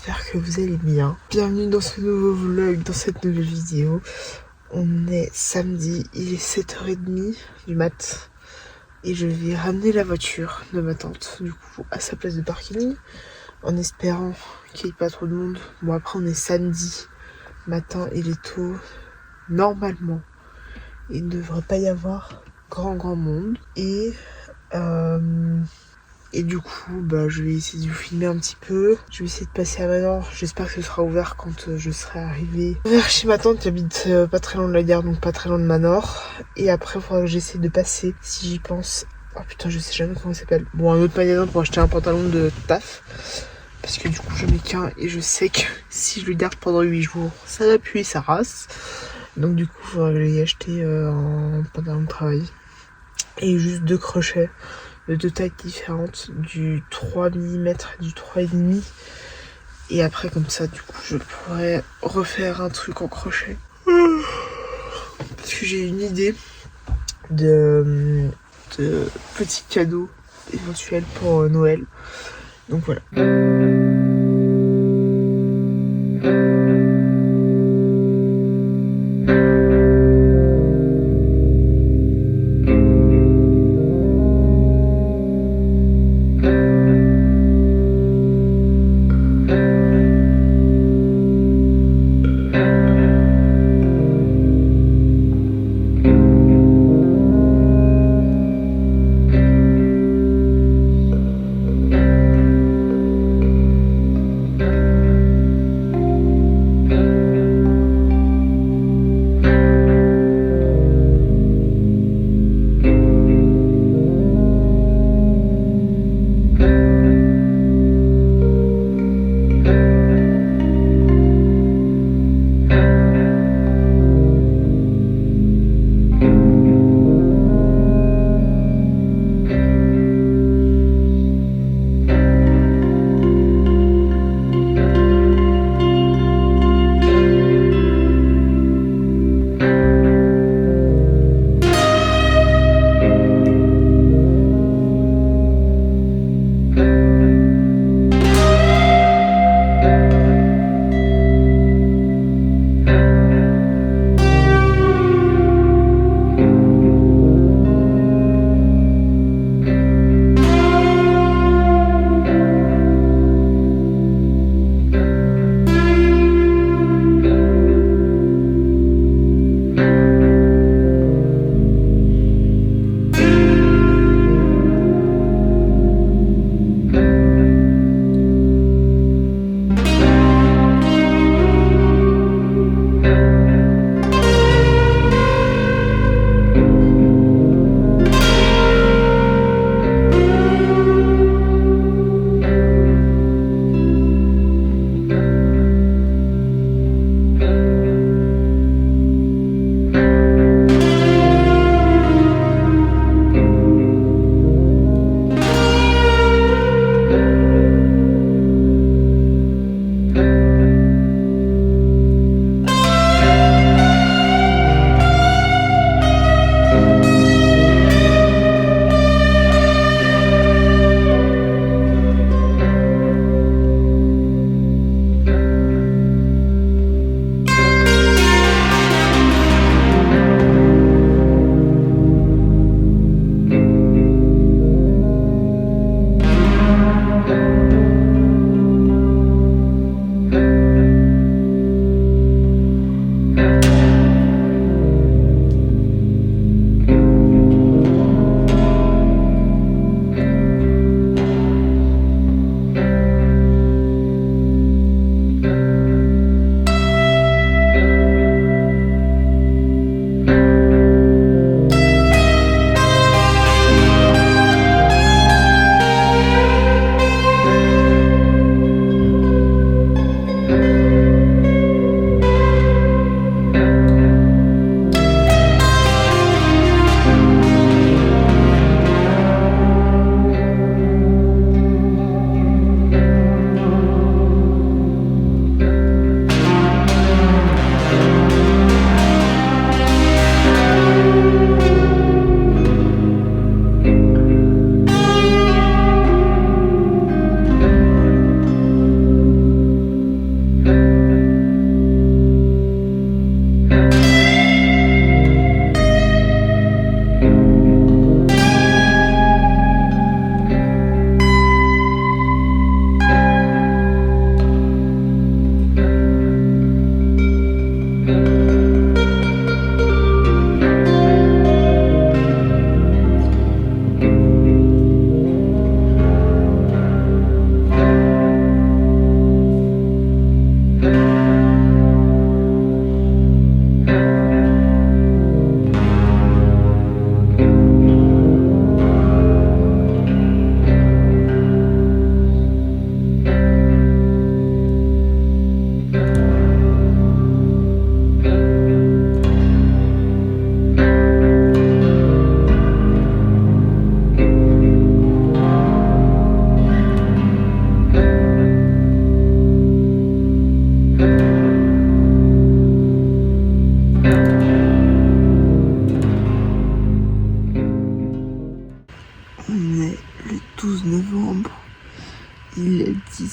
j'espère que vous allez bien. Bienvenue dans ce nouveau vlog, dans cette nouvelle vidéo. On est samedi, il est 7h30 du mat. Et je vais ramener la voiture de ma tante, du coup, à sa place de parking. En espérant qu'il n'y ait pas trop de monde. Bon, après, on est samedi matin, il est tôt. Normalement, il ne devrait pas y avoir grand monde. Et du coup, je vais essayer de vous filmer un petit peu. Je vais essayer de passer à Manor. J'espère que ce sera ouvert quand je serai arrivée vers chez ma tante qui habite pas très loin de la gare, donc pas très loin de Manor. Et après, il faudra que j'essaie de passer, si j'y pense. Oh putain, je sais jamais comment il s'appelle. Bon, un autre magasin pour acheter un pantalon de taf. Parce que du coup, j'en ai qu'un et je sais que si je le garde pendant 8 jours, ça va puer sa race. Donc du coup, il faudra que j'aille acheter un pantalon de travail. Et juste 2 crochets de 2 tailles différentes, du 3 mm, du 3,5. Et après, comme ça, du coup, je pourrais refaire un truc en crochet. Parce que j'ai une idée de petits cadeaux éventuels pour Noël. Donc voilà.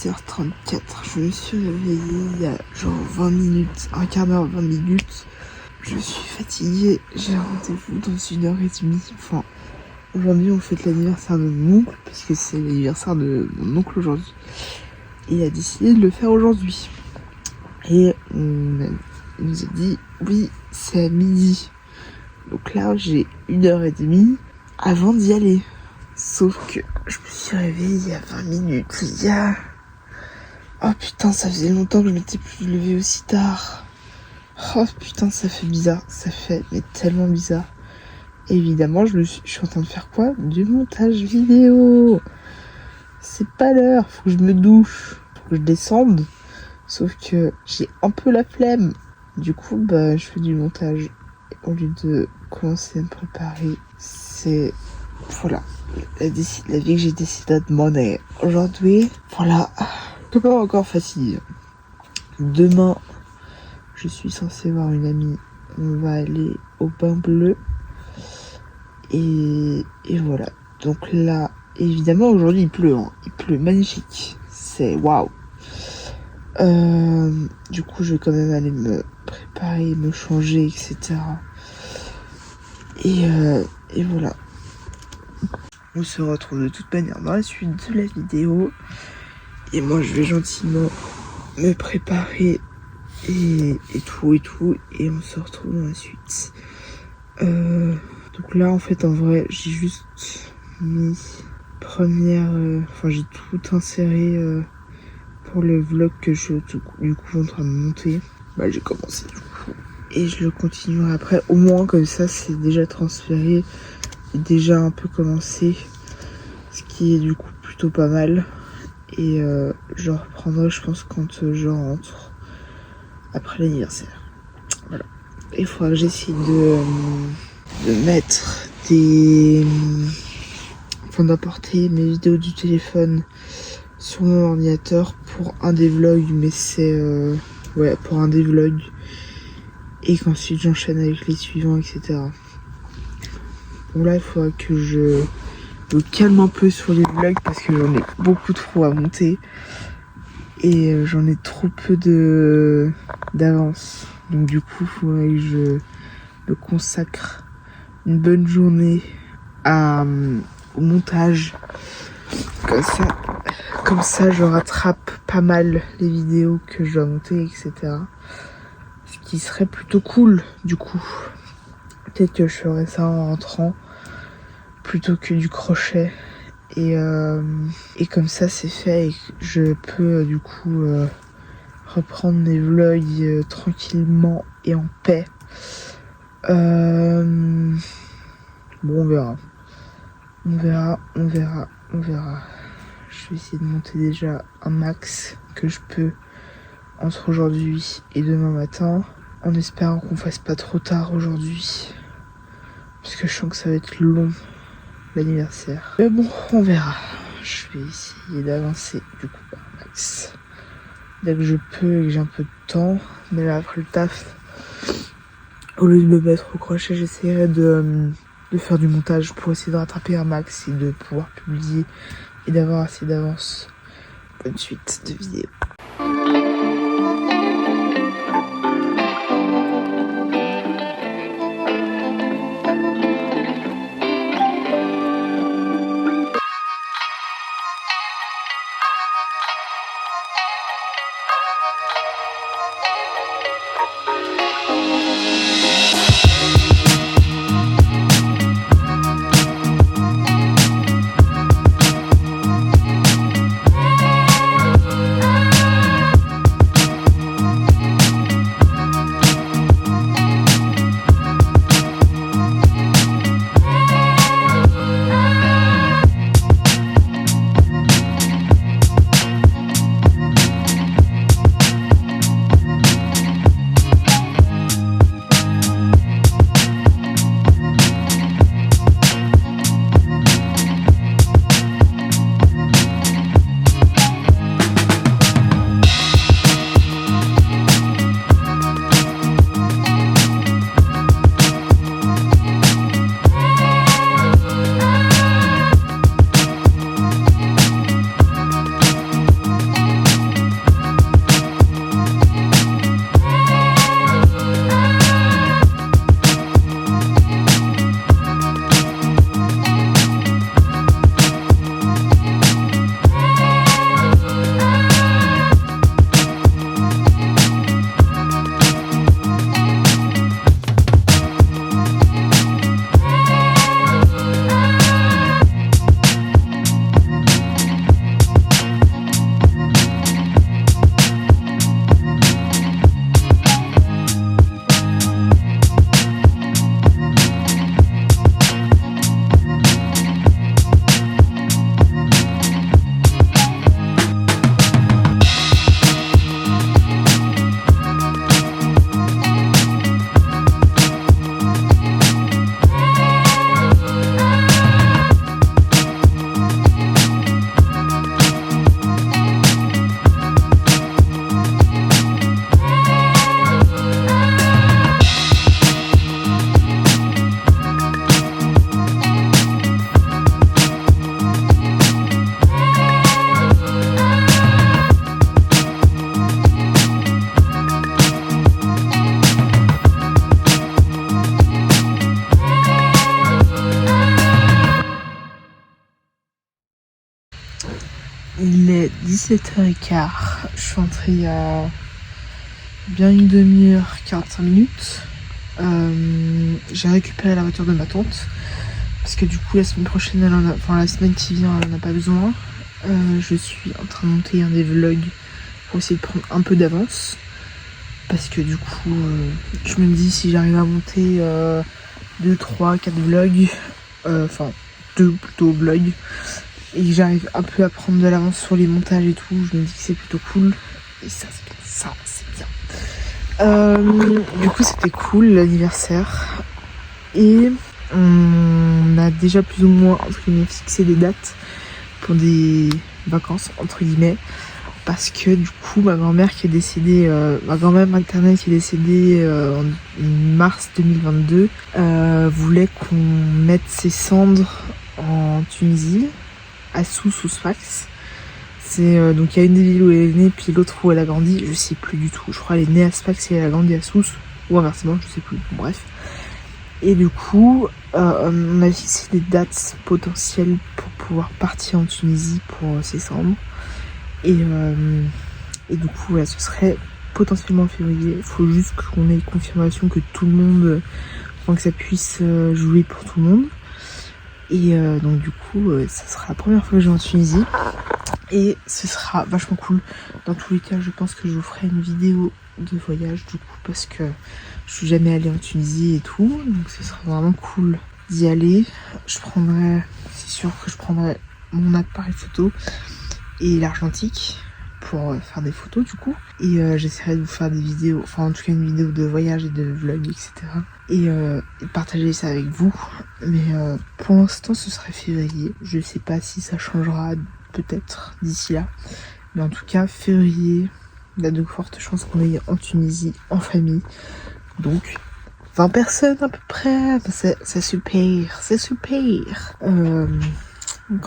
6h34. Je me suis réveillée il y a genre 20 minutes, un quart d'heure, 20 minutes. Je suis fatiguée, j'ai un rendez-vous dans 1h30. Enfin, aujourd'hui on fête l'anniversaire de mon oncle, puisque c'est l'anniversaire de mon oncle aujourd'hui. Et il a décidé de le faire aujourd'hui. Et il nous a dit, oui, c'est à midi. Donc là, j'ai 1h30 avant d'y aller. Sauf que je me suis réveillée il y a 20 minutes, les gars. Oh putain, ça faisait longtemps que je m'étais plus levée aussi tard. Oh putain, ça fait bizarre. Ça fait mais tellement bizarre. Et évidemment, je suis en train de faire quoi? Du montage vidéo. C'est pas l'heure, faut que je me douche, faut que je descende. Sauf que j'ai un peu la flemme. Du coup, je fais du montage. Au lieu de commencer à me préparer, c'est... Voilà. La vie que j'ai décidé de mener aujourd'hui. Voilà. Je suis pas encore fatiguée. Demain, je suis censée voir une amie. On va aller au Bain Bleu. Et voilà. Donc là, évidemment, aujourd'hui, il pleut. Hein. Il pleut magnifique. C'est waouh. Du coup, je vais quand même aller me préparer, me changer, etc. Et voilà. On se retrouve de toute manière dans la suite de la vidéo. Et moi, je vais gentiment me préparer et tout. Et on se retrouve dans la suite. Donc là, en fait, en vrai, j'ai juste mis première... Enfin, j'ai tout inséré pour le vlog que je suis du coup en train de monter. J'ai commencé du coup. Et je le continuerai après. Au moins, comme ça, c'est déjà transféré. Déjà un peu commencé, ce qui est du coup plutôt pas mal. Et je reprendrai, je pense, quand je rentre après l'anniversaire. Voilà. Il faudra que j'essaie de mettre des... Enfin, d'apporter mes vidéos du téléphone sur mon ordinateur pour un des vlogs, mais c'est... ouais, pour un des vlogs. Et qu'ensuite j'enchaîne avec les suivants, etc. Bon, là, il faudra que je me calme un peu sur les vlogs parce que j'en ai beaucoup trop à monter. Et j'en ai trop peu d'avance. Donc du coup, il faudrait que je me consacre une bonne journée au montage. Comme ça, je rattrape pas mal les vidéos que je dois monter, etc. Ce qui serait plutôt cool, du coup. Peut-être que je ferais ça en rentrant plutôt que du crochet. Et comme ça, c'est fait et je peux du coup reprendre mes vlogs tranquillement et en paix. Bon, on verra. On verra. Je vais essayer de monter déjà un max que je peux entre aujourd'hui et demain matin. En espérant qu'on fasse pas trop tard aujourd'hui. Parce que je sens que ça va être long, l'anniversaire. Mais bon, on verra. Je vais essayer d'avancer du coup par max. Dès que je peux et que j'ai un peu de temps. Mais là, après le taf, au lieu de me mettre au crochet, j'essaierai de faire du montage pour essayer de rattraper un max et de pouvoir publier et d'avoir assez d'avance. Bonne suite de vidéos. 17h15. Je suis entrée il y a bien une demi-heure, 45 minutes. J'ai récupéré la voiture de ma tante. Parce que du coup, la semaine prochaine, la semaine qui vient, elle en a pas besoin. Je suis en train de monter un des vlogs pour essayer de prendre un peu d'avance. Parce que du coup, je me dis si j'arrive à monter 2, 3, 4 vlogs, enfin 2 plutôt vlogs, et que j'arrive un peu à prendre de l'avance sur les montages et tout, je me dis que c'est plutôt cool. Et ça c'est bien. Du coup, c'était cool l'anniversaire. Et on a déjà plus ou moins entre guillemets fixé des dates pour des vacances entre guillemets. Parce que du coup ma grand-mère qui est décédée, ma grand-mère maternelle qui est décédée en mars 2022 voulait qu'on mette ses cendres en Tunisie, à Sousse ou Sfax. C'est donc il y a une des villes où elle est née puis l'autre où elle a grandi, je sais plus du tout. Je crois qu'elle est née à Sfax et elle a grandi à Sousse ou inversement, je sais plus. Bref. Et du coup, on a fixé des dates potentielles pour pouvoir partir en Tunisie pour ses cendres. Et du coup, ouais, ce serait potentiellement en février. Il faut juste qu'on ait confirmation que tout le monde, que ça puisse jouer pour tout le monde. Et donc du coup, ça sera la première fois que je vais en Tunisie. Et ce sera vachement cool. Dans tous les cas, je pense que je vous ferai une vidéo de voyage du coup. Parce que je suis jamais allée en Tunisie et tout. Donc ce sera vraiment cool d'y aller. C'est sûr que je prendrai mon appareil photo et l'argentique pour faire des photos du coup, et j'essaierai de vous faire des vidéos, enfin en tout cas une vidéo de voyage et de vlog etc, et partager ça avec vous. Mais pour l'instant ce serait février, je sais pas si ça changera peut-être d'ici là, mais en tout cas février, il y a de fortes chances qu'on aille en Tunisie en famille, donc 20 personnes à peu près, c'est super, c'est super.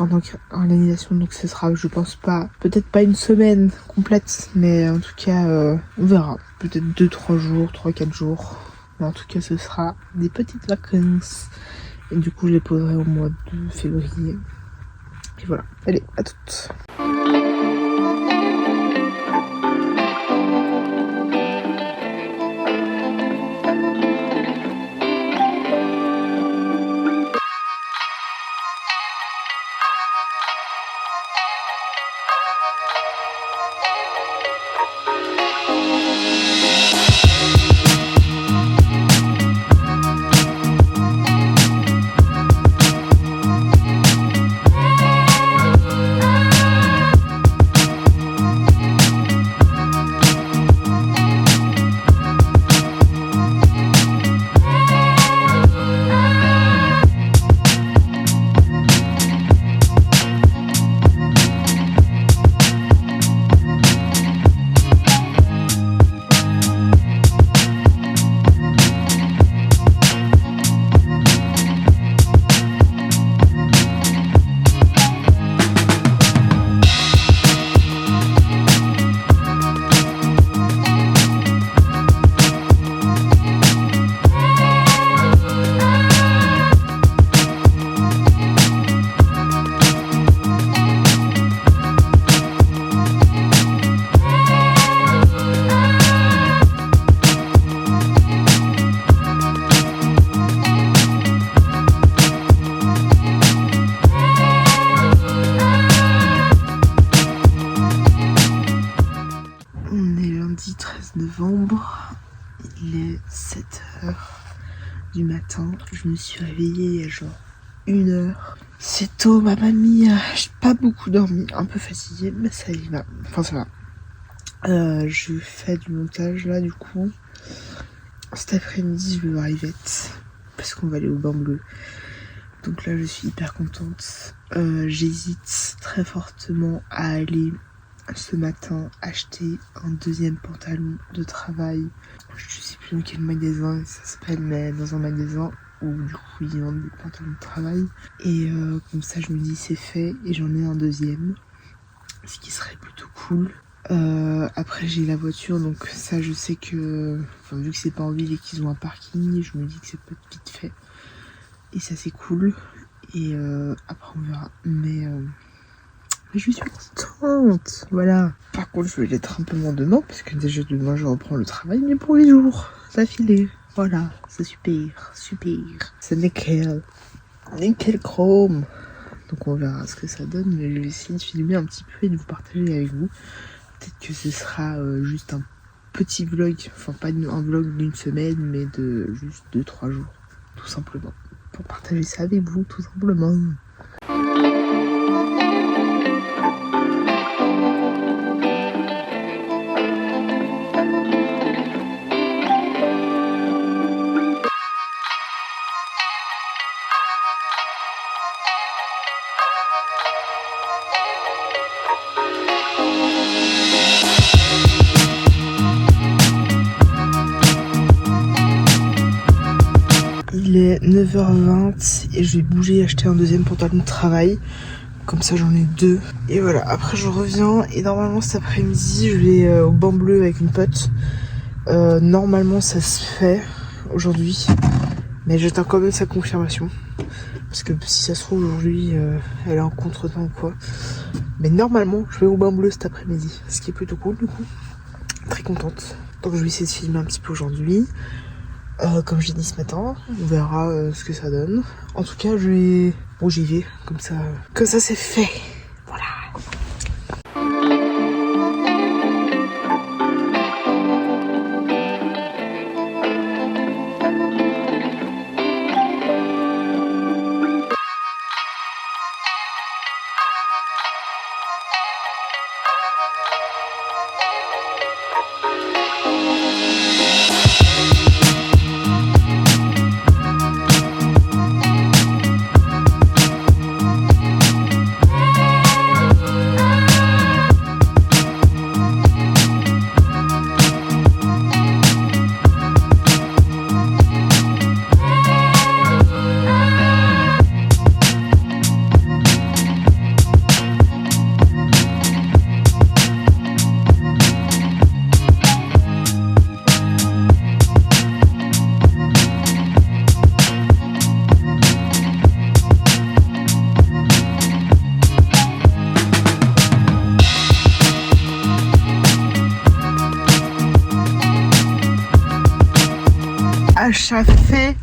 En organisation, donc ce sera, je pense pas, peut-être pas une semaine complète, mais en tout cas on verra, peut-être 2-3 jours, 3-4 jours, mais en tout cas ce sera des petites vacances et du coup je les poserai au mois de février et voilà. Allez, à toutes. Novembre, il est 7h du matin, je me suis réveillée il y a genre 1h. C'est tôt ma mamie, j'ai pas beaucoup dormi, un peu fatiguée, mais ça y va, enfin ça va. Je fais du montage là du coup. Cet après-midi je vais voir Yvette, parce qu'on va aller au Bain Bleu. Donc là je suis hyper contente. J'hésite très fortement à aller ce matin acheter un deuxième pantalon de travail. Je sais plus dans quel magasin ça s'appelle, mais dans un magasin où du coup ils vendent des pantalons de travail. Et comme ça je me dis c'est fait et j'en ai un deuxième, ce qui serait plutôt cool. Après j'ai la voiture, donc ça je sais que, enfin, vu que c'est pas en ville et qu'ils ont un parking, je me dis que ça peut être vite fait. Et ça c'est cool. Et après on verra. Mais Mais je suis contente. Voilà. Par contre, je vais l'être un peu moins demain, parce que déjà demain, je reprends le travail, mais pour 8 jours. D'affilée. Voilà. C'est super. Super. C'est nickel. Nickel chrome. Donc on verra ce que ça donne, mais je vais essayer de filmer un petit peu et de vous partager avec vous. Peut-être que ce sera juste un petit vlog, enfin pas un vlog d'une semaine, mais de juste 2-3 jours, tout simplement. Pour partager ça avec vous, tout simplement. Il est 9h20 et je vais bouger et acheter un deuxième pantalon de travail. Comme ça j'en ai 2. Et voilà, après je reviens et normalement cet après-midi je vais au Banc Bleu avec une pote. Normalement ça se fait aujourd'hui. Mais j'attends quand même sa confirmation. Parce que si ça se trouve aujourd'hui elle est en contretemps ou quoi. Mais normalement je vais au Banc Bleu cet après-midi. Ce qui est plutôt cool du coup. Très contente. Donc je vais essayer de filmer un petit peu aujourd'hui. Comme j'ai dit ce matin, on verra ce que ça donne. En tout cas, j'y vais, comme ça c'est fait. Voilà. Achat fait.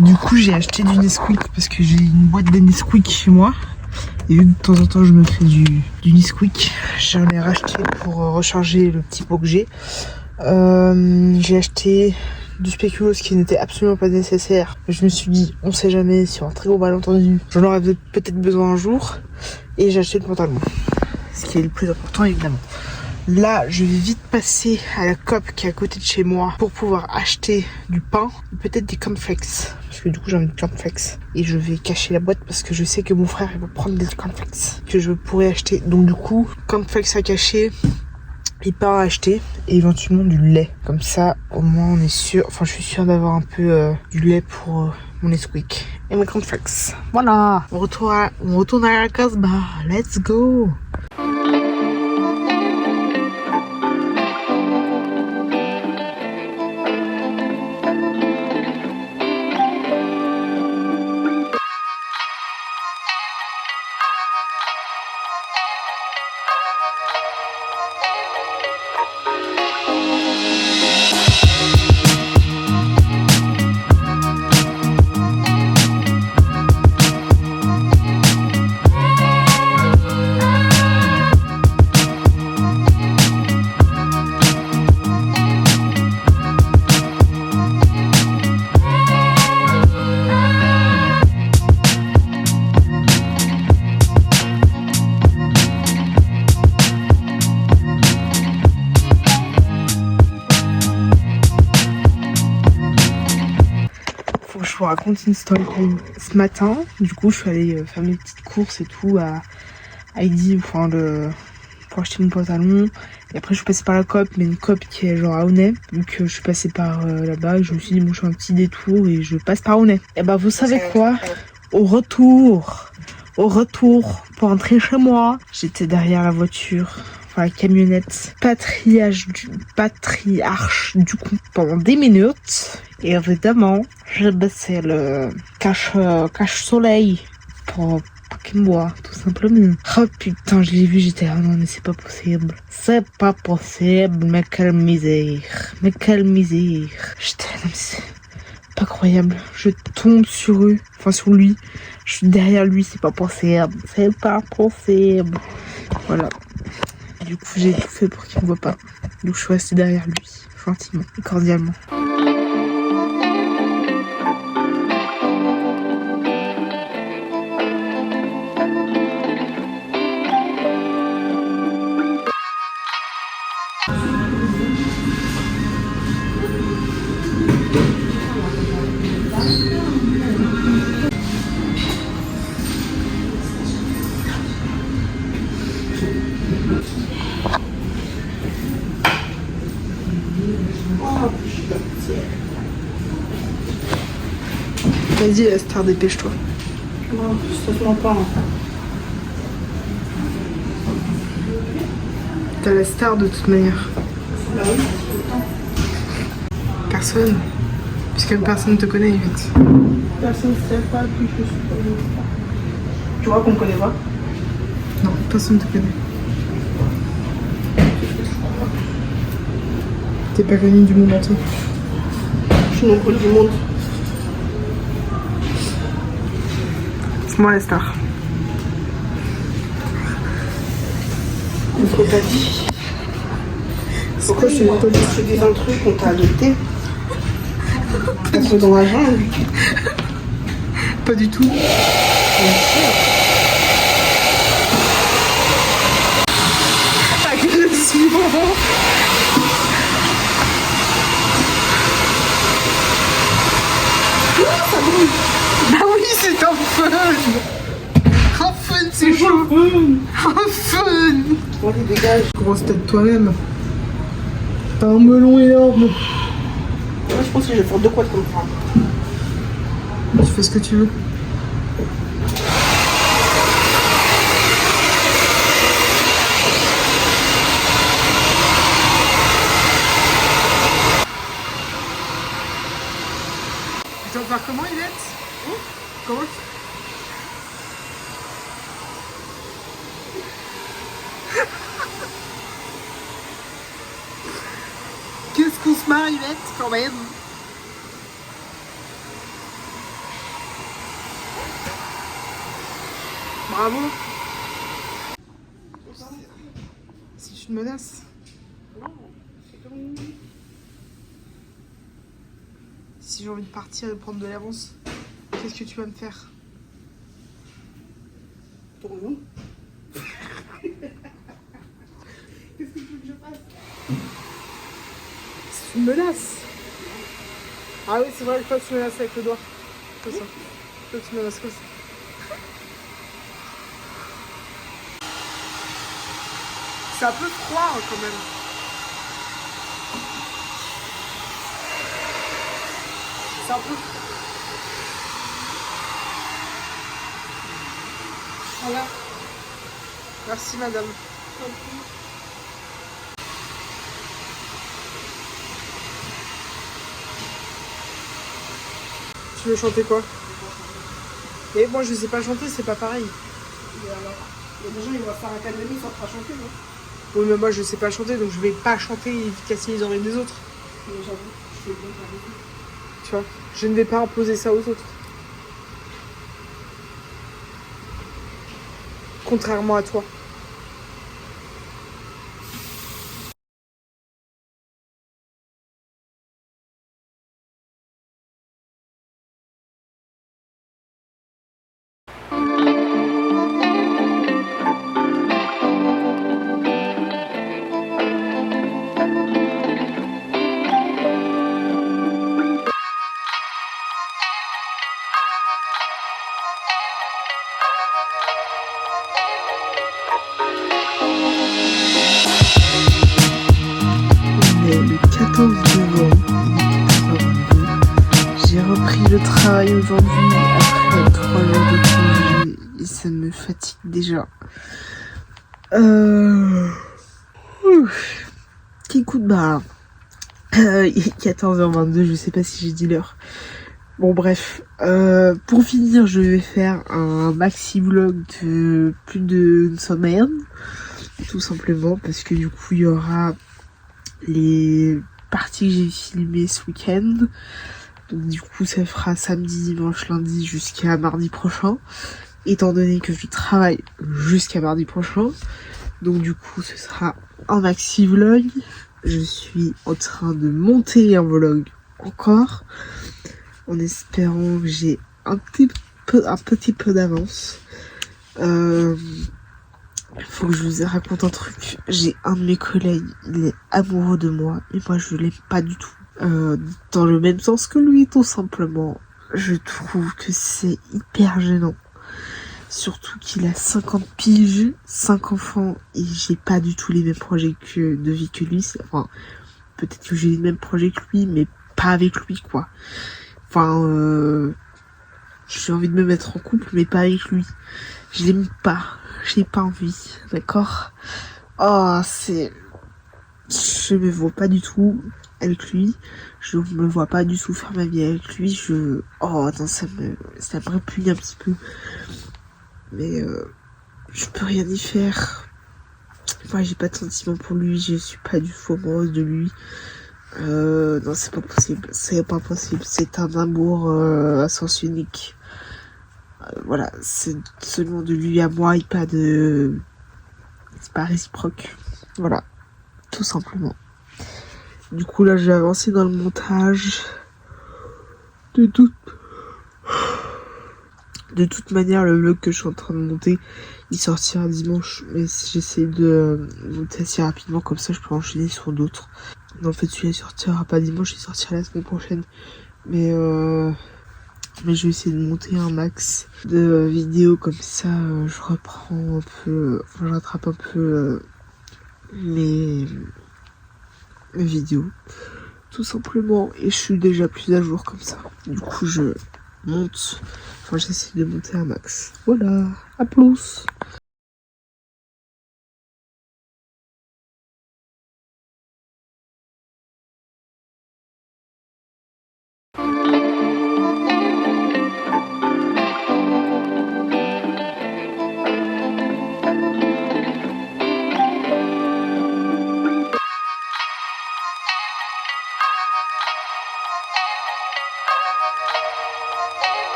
Du coup j'ai acheté du Nesquik parce que j'ai une boîte de Nesquik chez moi. Et vu que de temps en temps je me fais du Nesquik, j'en ai racheté pour recharger le petit pot que j'ai. J'ai acheté du spéculoos qui n'était absolument pas nécessaire. Je me suis dit, on sait jamais, sur un très gros malentendu, j'en aurais peut-être besoin un jour. Et j'ai acheté le pantalon. Ce qui est le plus important évidemment. Là, je vais vite passer à la Coop qui est à côté de chez moi pour pouvoir acheter du pain, peut-être des cornflakes. Parce que du coup, j'ai envie de cornflakes. Et je vais cacher la boîte parce que je sais que mon frère il va prendre des cornflakes que je pourrais acheter. Donc du coup, cornflakes à cacher et pain à acheter et éventuellement du lait. Comme ça, au moins on est sûr, enfin je suis sûre d'avoir un peu du lait pour mon Nesquik et mes cornflakes. Voilà, on retourne à la Casbah. Let's go. Je vous raconte une story time. Ce matin, du coup, je suis allée faire mes petites courses et tout à Heidi, enfin pour acheter mon pantalon. Et après, je suis passée par la Coop, mais une Coop qui est genre à Aulnay. Donc, je suis passée par là-bas et je me suis dit, bon, je fais un petit détour et je passe par Aulnay. Et bah, vous savez quoi? Au retour, pour rentrer chez moi, j'étais derrière la voiture. Enfin, la camionnette patriarche du coup pendant 10 minutes. Et évidemment, j'ai baissé le cache-soleil pour fucking moi, tout simplement. Oh putain, je l'ai vu, j'étais là, non mais c'est pas possible. C'est pas possible, mais quelle misère. Mais quelle misère. J'étais là, non mais c'est pas croyable. Je tombe sur eux, enfin sur lui. Je suis derrière lui, c'est pas possible. C'est pas possible. Voilà. Du coup, j'ai tout fait pour qu'il me voit pas. Donc je suis restée derrière lui, gentiment et cordialement. Vas-y, la star, dépêche-toi. Non, ça se ment pas. T'as la star de toute manière. Bah oui. Personne. Puisque personne te connaît, Yvette. Personne ne sait pas que je suis pas une star. Tu vois qu'on me connaît pas? Non, personne te connaît. T'es pas connue du monde entier. Je suis non du monde. C'est moi la star. C'est ce qu'on t'a dit. Pourquoi je suis pas dit? Je dis un truc, on t'a adopté. T'as fait dans la jungle. Pas du tout. Agression. Bah oui, c'est un fun. Un fun, c'est chaud. Un fun. Allez, dégage. Grosse tête toi-même. T'as un melon énorme. Moi, je pense que je vais faire 2 quads comme ça. Tu fais ce que tu veux. Tu vas faire comment, Yvette? Comment? Qu'est-ce qu'on se marre, Yvette, quand même? Bravo. C'est une menace. Non, c'est comme une... Si j'ai envie de partir et prendre de l'avance, qu'est-ce que tu vas me faire? Tournons. Qu'est-ce que tu veux que je fasse? C'est une menace. Ah oui, c'est vrai, toi tu menaces avec le doigt. Comme ça. Toi tu menaces comme ça. C'est un peu froid hein, quand même. C'est un peu. Voilà. Merci madame. Tu veux chanter quoi? Et moi je sais pas chanter, c'est pas pareil. Et alors, il y a des gens, ils vont faire un académie sans faire chanter, non? Oui mais moi je sais pas chanter donc je vais pas chanter et casser les oreilles des autres. Mais j'avoue, je fais bien faire Tu vois, je ne vais pas imposer ça aux autres. Contrairement à toi. Le 14 novembre 2022, j'ai repris le travail aujourd'hui après 3 jours de congé et ça me fatigue déjà. Écoute, bah, il est 14h22, je sais pas si j'ai dit l'heure. Bon bref, pour finir, je vais faire un maxi vlog de plus d'une semaine, tout simplement parce que du coup il y aura les parties que j'ai filmées ce week-end. Donc du coup ça fera samedi, dimanche, lundi jusqu'à mardi prochain, étant donné que je travaille jusqu'à mardi prochain. Donc du coup ce sera un maxi vlog. Je suis en train de monter un vlog encore, en espérant que j'ai un petit peu d'avance. Il faut que je vous raconte un truc. J'ai un de mes collègues, il est amoureux de moi et moi je l'aime pas du tout. Dans le même sens que lui, tout simplement. Je trouve que c'est hyper gênant. Surtout qu'il a 50 piges, 5 enfants, et j'ai pas du tout les mêmes projets de vie que lui. Enfin, peut-être que j'ai les mêmes projets que lui, mais pas avec lui, quoi. Enfin, j'ai envie de me mettre en couple, mais pas avec lui. Je l'aime pas. J'ai pas envie, d'accord? Oh, je me vois pas du tout avec lui. Je me vois pas du tout faire ma vie avec lui. Oh, attends, ça me répugne un petit peu. Mais je peux rien y faire. Moi, j'ai pas de sentiment pour lui. Je suis pas du tout amoureuse de lui. Non, c'est pas possible. C'est pas possible. C'est un amour à sens unique. Voilà, c'est seulement de lui à moi et pas de... C'est pas réciproque. Voilà, tout simplement. Du coup, là, j'ai avancé dans le montage. De toute manière, le vlog que je suis en train de monter, il sortira dimanche. Mais j'essaie de monter assez rapidement, comme ça je peux enchaîner sur d'autres. En fait, celui-là sortira pas dimanche, il sortira la semaine prochaine. Mais je vais essayer de monter un max de vidéos, comme ça je reprends un peu, enfin, je rattrape un peu mes vidéos, tout simplement. Et je suis déjà plus à jour comme ça. Du coup, je monte, enfin j'essaie de monter un max. Voilà, à plus.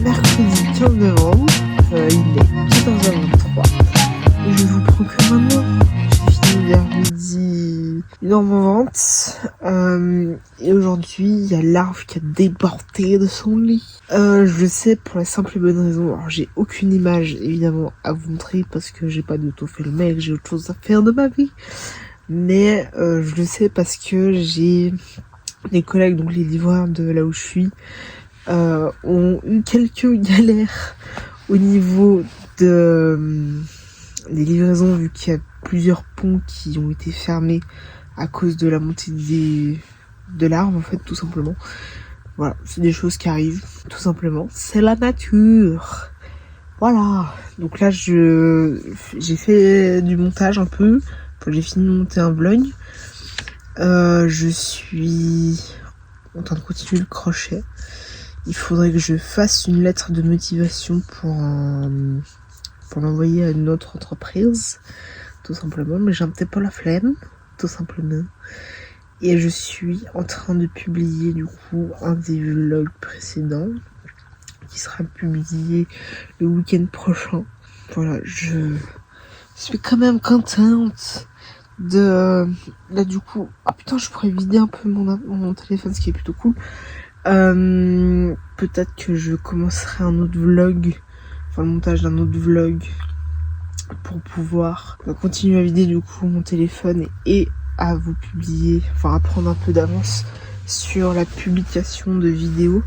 Mercredi 15 novembre, il est 14h23 et je vous prends que maintenant. J'ai fini vers midi dans mon ventre et aujourd'hui il y a l'arbre qui a débordé de son lit. Je le sais pour la simple et bonne raison, alors j'ai aucune image évidemment à vous montrer parce que j'ai pas d'auto-fait le mec, j'ai autre chose à faire de ma vie, mais je le sais parce que j'ai des collègues, donc les livreurs de là où je suis, ont eu quelques galères au niveau des livraisons, vu qu'il y a plusieurs ponts qui ont été fermés à cause de la montée de l'arbre, en fait, tout simplement. Voilà, c'est des choses qui arrivent, tout simplement. C'est la nature. Voilà. Donc là, j'ai fait du montage un peu. Enfin, j'ai fini de monter un vlog. Je suis en train de continuer le crochet. Il faudrait que je fasse une lettre de motivation pour l'envoyer à une autre entreprise, tout simplement. Mais j'ai un petit peu la flemme, tout simplement. Et je suis en train de publier du coup un des vlogs précédents qui sera publié le week-end prochain. Voilà, je suis quand même contente de... Là du coup... Ah putain, je pourrais vider un peu mon téléphone, ce qui est plutôt cool. Peut-être que je commencerai un autre vlog, enfin le montage d'un autre vlog pour pouvoir continuer à vider du coup mon téléphone et à vous publier, enfin à prendre un peu d'avance sur la publication de vidéos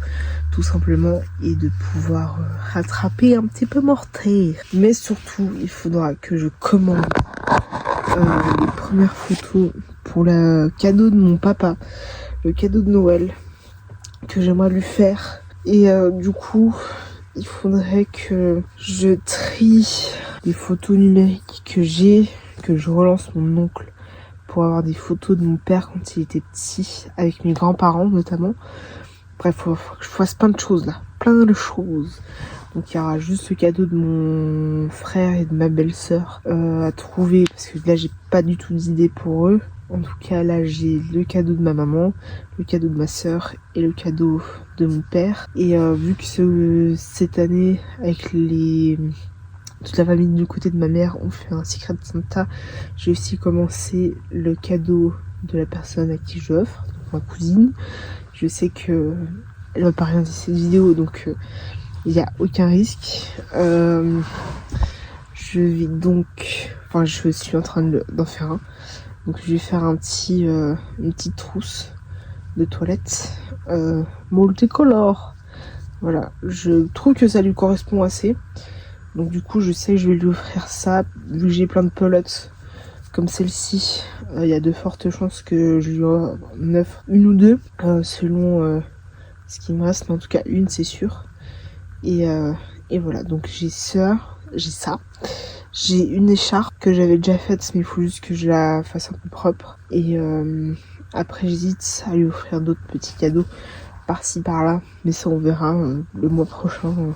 tout simplement et de pouvoir rattraper un petit peu mon retard. Mais surtout, il faudra que je commande les premières photos pour le cadeau de mon papa, le cadeau de Noël que j'aimerais lui faire. Et du coup, il faudrait que je trie les photos numériques que j'ai, que je relance mon oncle pour avoir des photos de mon père quand il était petit, avec mes grands-parents notamment. Bref, faut que je fasse plein de choses là, plein de choses. Donc il y aura juste le cadeau de mon frère et de ma belle-sœur à trouver, parce que là j'ai pas du tout d'idée pour eux. En tout cas là j'ai le cadeau de ma maman, le cadeau de ma sœur et le cadeau de mon père. Et vu que cette année avec toute la famille du côté de ma mère on fait un Secret Santa, j'ai aussi commencé le cadeau de la personne à qui je l'offre, ma cousine. Je sais que elle va pas regarder cette vidéo, donc il n'y a aucun risque. Je suis en train d'en faire un. Donc je vais faire une petite trousse de toilette multicolore. Voilà, je trouve que ça lui correspond assez. Donc du coup je sais que je vais lui offrir ça. Vu que j'ai plein de pelotes comme celle-ci, il y a de fortes chances que je lui offre une ou deux, selon ce qui me reste, mais en tout cas une c'est sûr. Et voilà, donc j'ai ça. J'ai une écharpe que j'avais déjà faite, mais il faut juste que je la fasse un peu propre. Et après j'hésite à lui offrir d'autres petits cadeaux par-ci par-là, mais ça on verra le mois prochain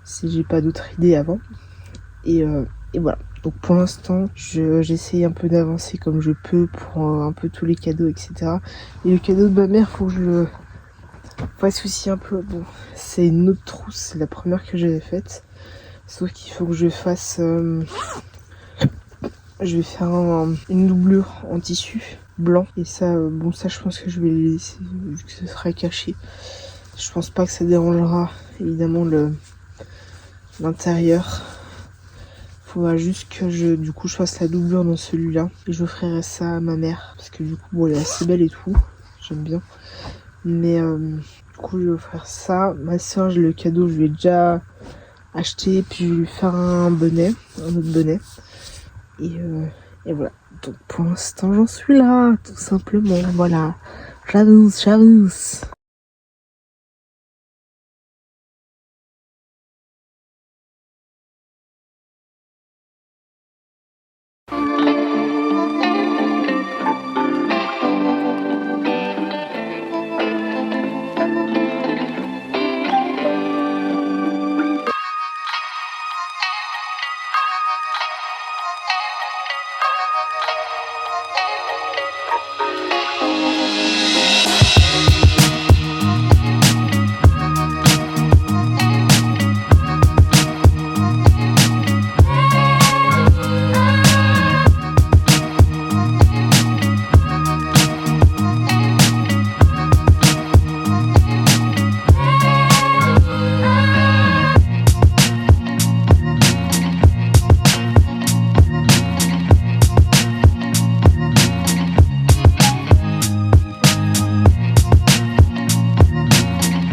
si j'ai pas d'autres idées avant. Et voilà. Donc pour l'instant, j'essaye un peu d'avancer comme je peux pour un peu tous les cadeaux, etc. Et le cadeau de ma mère, faut que je le fasse aussi un peu. Bon, c'est une autre trousse, c'est la première que j'avais faite. Sauf qu'il faut que je fasse... je vais faire une doublure en tissu blanc. Et ça, ça je pense que je vais le laisser, vu que ce sera caché. Je pense pas que ça dérangera, évidemment, l'intérieur. Faudra juste que je fasse la doublure dans celui-là. Et j'offrirai ça à ma mère. Parce que du coup, elle est assez belle et tout. J'aime bien. Mais du coup, je vais offrir ça. Ma soeur, le cadeau, je lui ai déjà acheté. Puis je vais lui faire un autre bonnet. Et voilà. Donc pour l'instant, j'en suis là, tout simplement. Voilà. J'avance.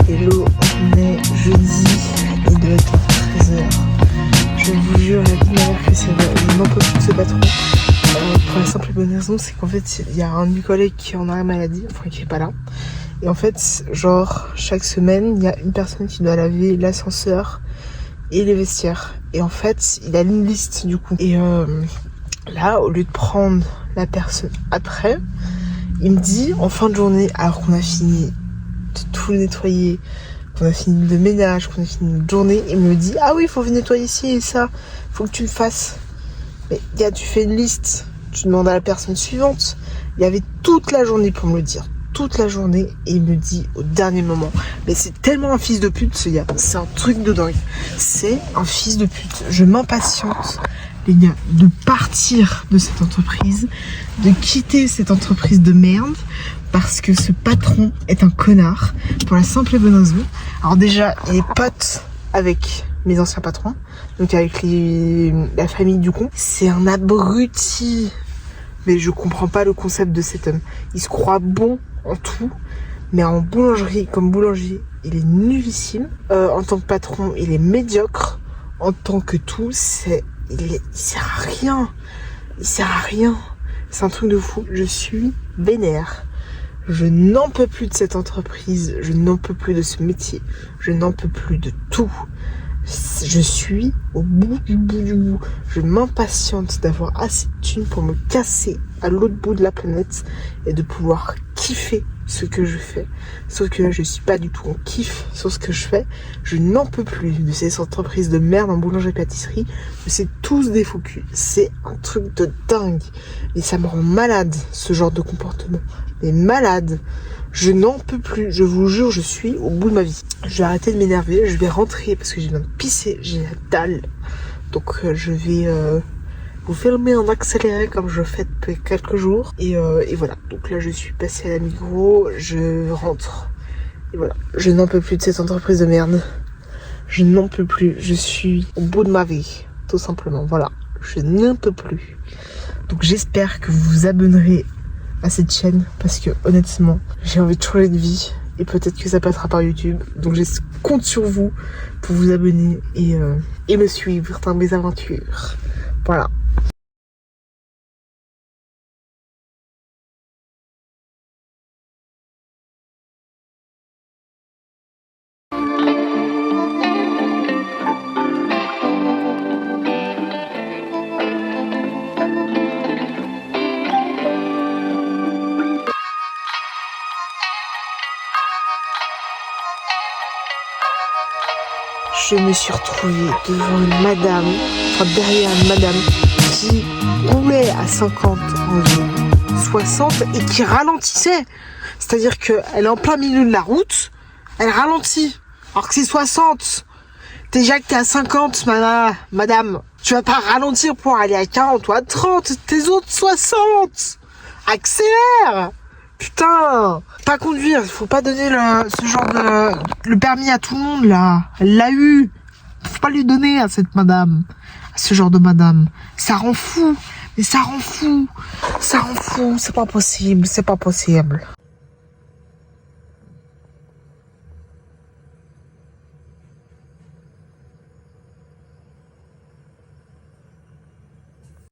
Hello, on est jeudi, il doit être 13h. Je vous jure, la vie de ma mère que c'est vrai, je n'en peux plus de ce patron. Pour la simple et bonne raison, c'est qu'en fait, il y a un de mes collègues qui en a la maladie, enfin qui est pas là. Et en fait, genre, chaque semaine, il y a une personne qui doit laver l'ascenseur et les vestiaires. Et en fait, il a une liste du coup. Et là, au lieu de prendre la personne après, il me dit en fin de journée, alors qu'on a fini de tout nettoyer, qu'on a fini le ménage, qu'on a fini notre journée, il me dit ah oui, il faut venir nettoyer ici et ça, faut que tu le fasses. Mais gars, tu fais une liste, tu demandes à la personne suivante. Il y avait toute la journée pour me le dire, toute la journée, et il me dit au dernier moment. Mais c'est tellement un fils de pute ce gars, c'est un truc de dingue. C'est un fils de pute. Je m'impatiente, les gars, de partir de cette entreprise, de quitter cette entreprise de merde, parce que ce patron est un connard, pour la simple et bonne raison. Alors déjà, il est pote avec mes anciens patrons, donc avec la famille du con. C'est un abruti, mais je comprends pas le concept de cet homme. Il se croit bon en tout, Mais en boulangerie, comme boulanger, il est nullissime. En tant que patron, il est médiocre. En tant que tout, il sert à rien. Il sert à rien. C'est un truc de fou. Je suis vénère. Je n'en peux plus de cette entreprise. Je n'en peux plus de ce métier. Je n'en peux plus de tout. Je suis au bout du bout du bout. Je m'impatiente d'avoir assez de thunes pour me casser à l'autre bout de la planète et de pouvoir kiffer ce que je fais. Sauf que là, je suis pas du tout en kiff sur ce que je fais. Je n'en peux plus de ces entreprises de merde en boulangerie-pâtisserie. C'est tous des faux culs. C'est un truc de dingue. Et ça me rend malade, ce genre de comportement. Mais malade. Je n'en peux plus, je vous jure, je suis au bout de ma vie. Je vais arrêter de m'énerver, je vais rentrer parce que j'ai besoin de pisser, j'ai la dalle. Donc je vais vous filmer en accéléré comme je fais depuis quelques jours. Et voilà, donc là je suis passée à la Migros, je rentre. Et voilà, je n'en peux plus de cette entreprise de merde. Je n'en peux plus, je suis au bout de ma vie, tout simplement, voilà. Je n'en peux plus. Donc j'espère que vous vous abonnerez à cette chaîne parce que honnêtement j'ai envie de changer de vie et peut-être que ça passera par YouTube, donc je compte sur vous pour vous abonner et me suivre dans mes aventures. Voilà. Je me suis retrouvée devant une madame, enfin derrière une madame qui roulait à 50 en zone 60 et qui ralentissait. C'est-à-dire qu'elle est en plein milieu de la route, elle ralentit, alors que c'est 60. Déjà que t'es à 50, madame, tu vas pas ralentir pour aller à 40 ou à 30, tes autres 60. Accélère! Putain, pas conduire, il faut pas donner ce genre le permis à tout le monde là. Elle l'a eu. Faut pas lui donner à cette madame, à ce genre de madame. Ça rend fou, mais ça rend fou. Ça rend fou, c'est pas possible, c'est pas possible.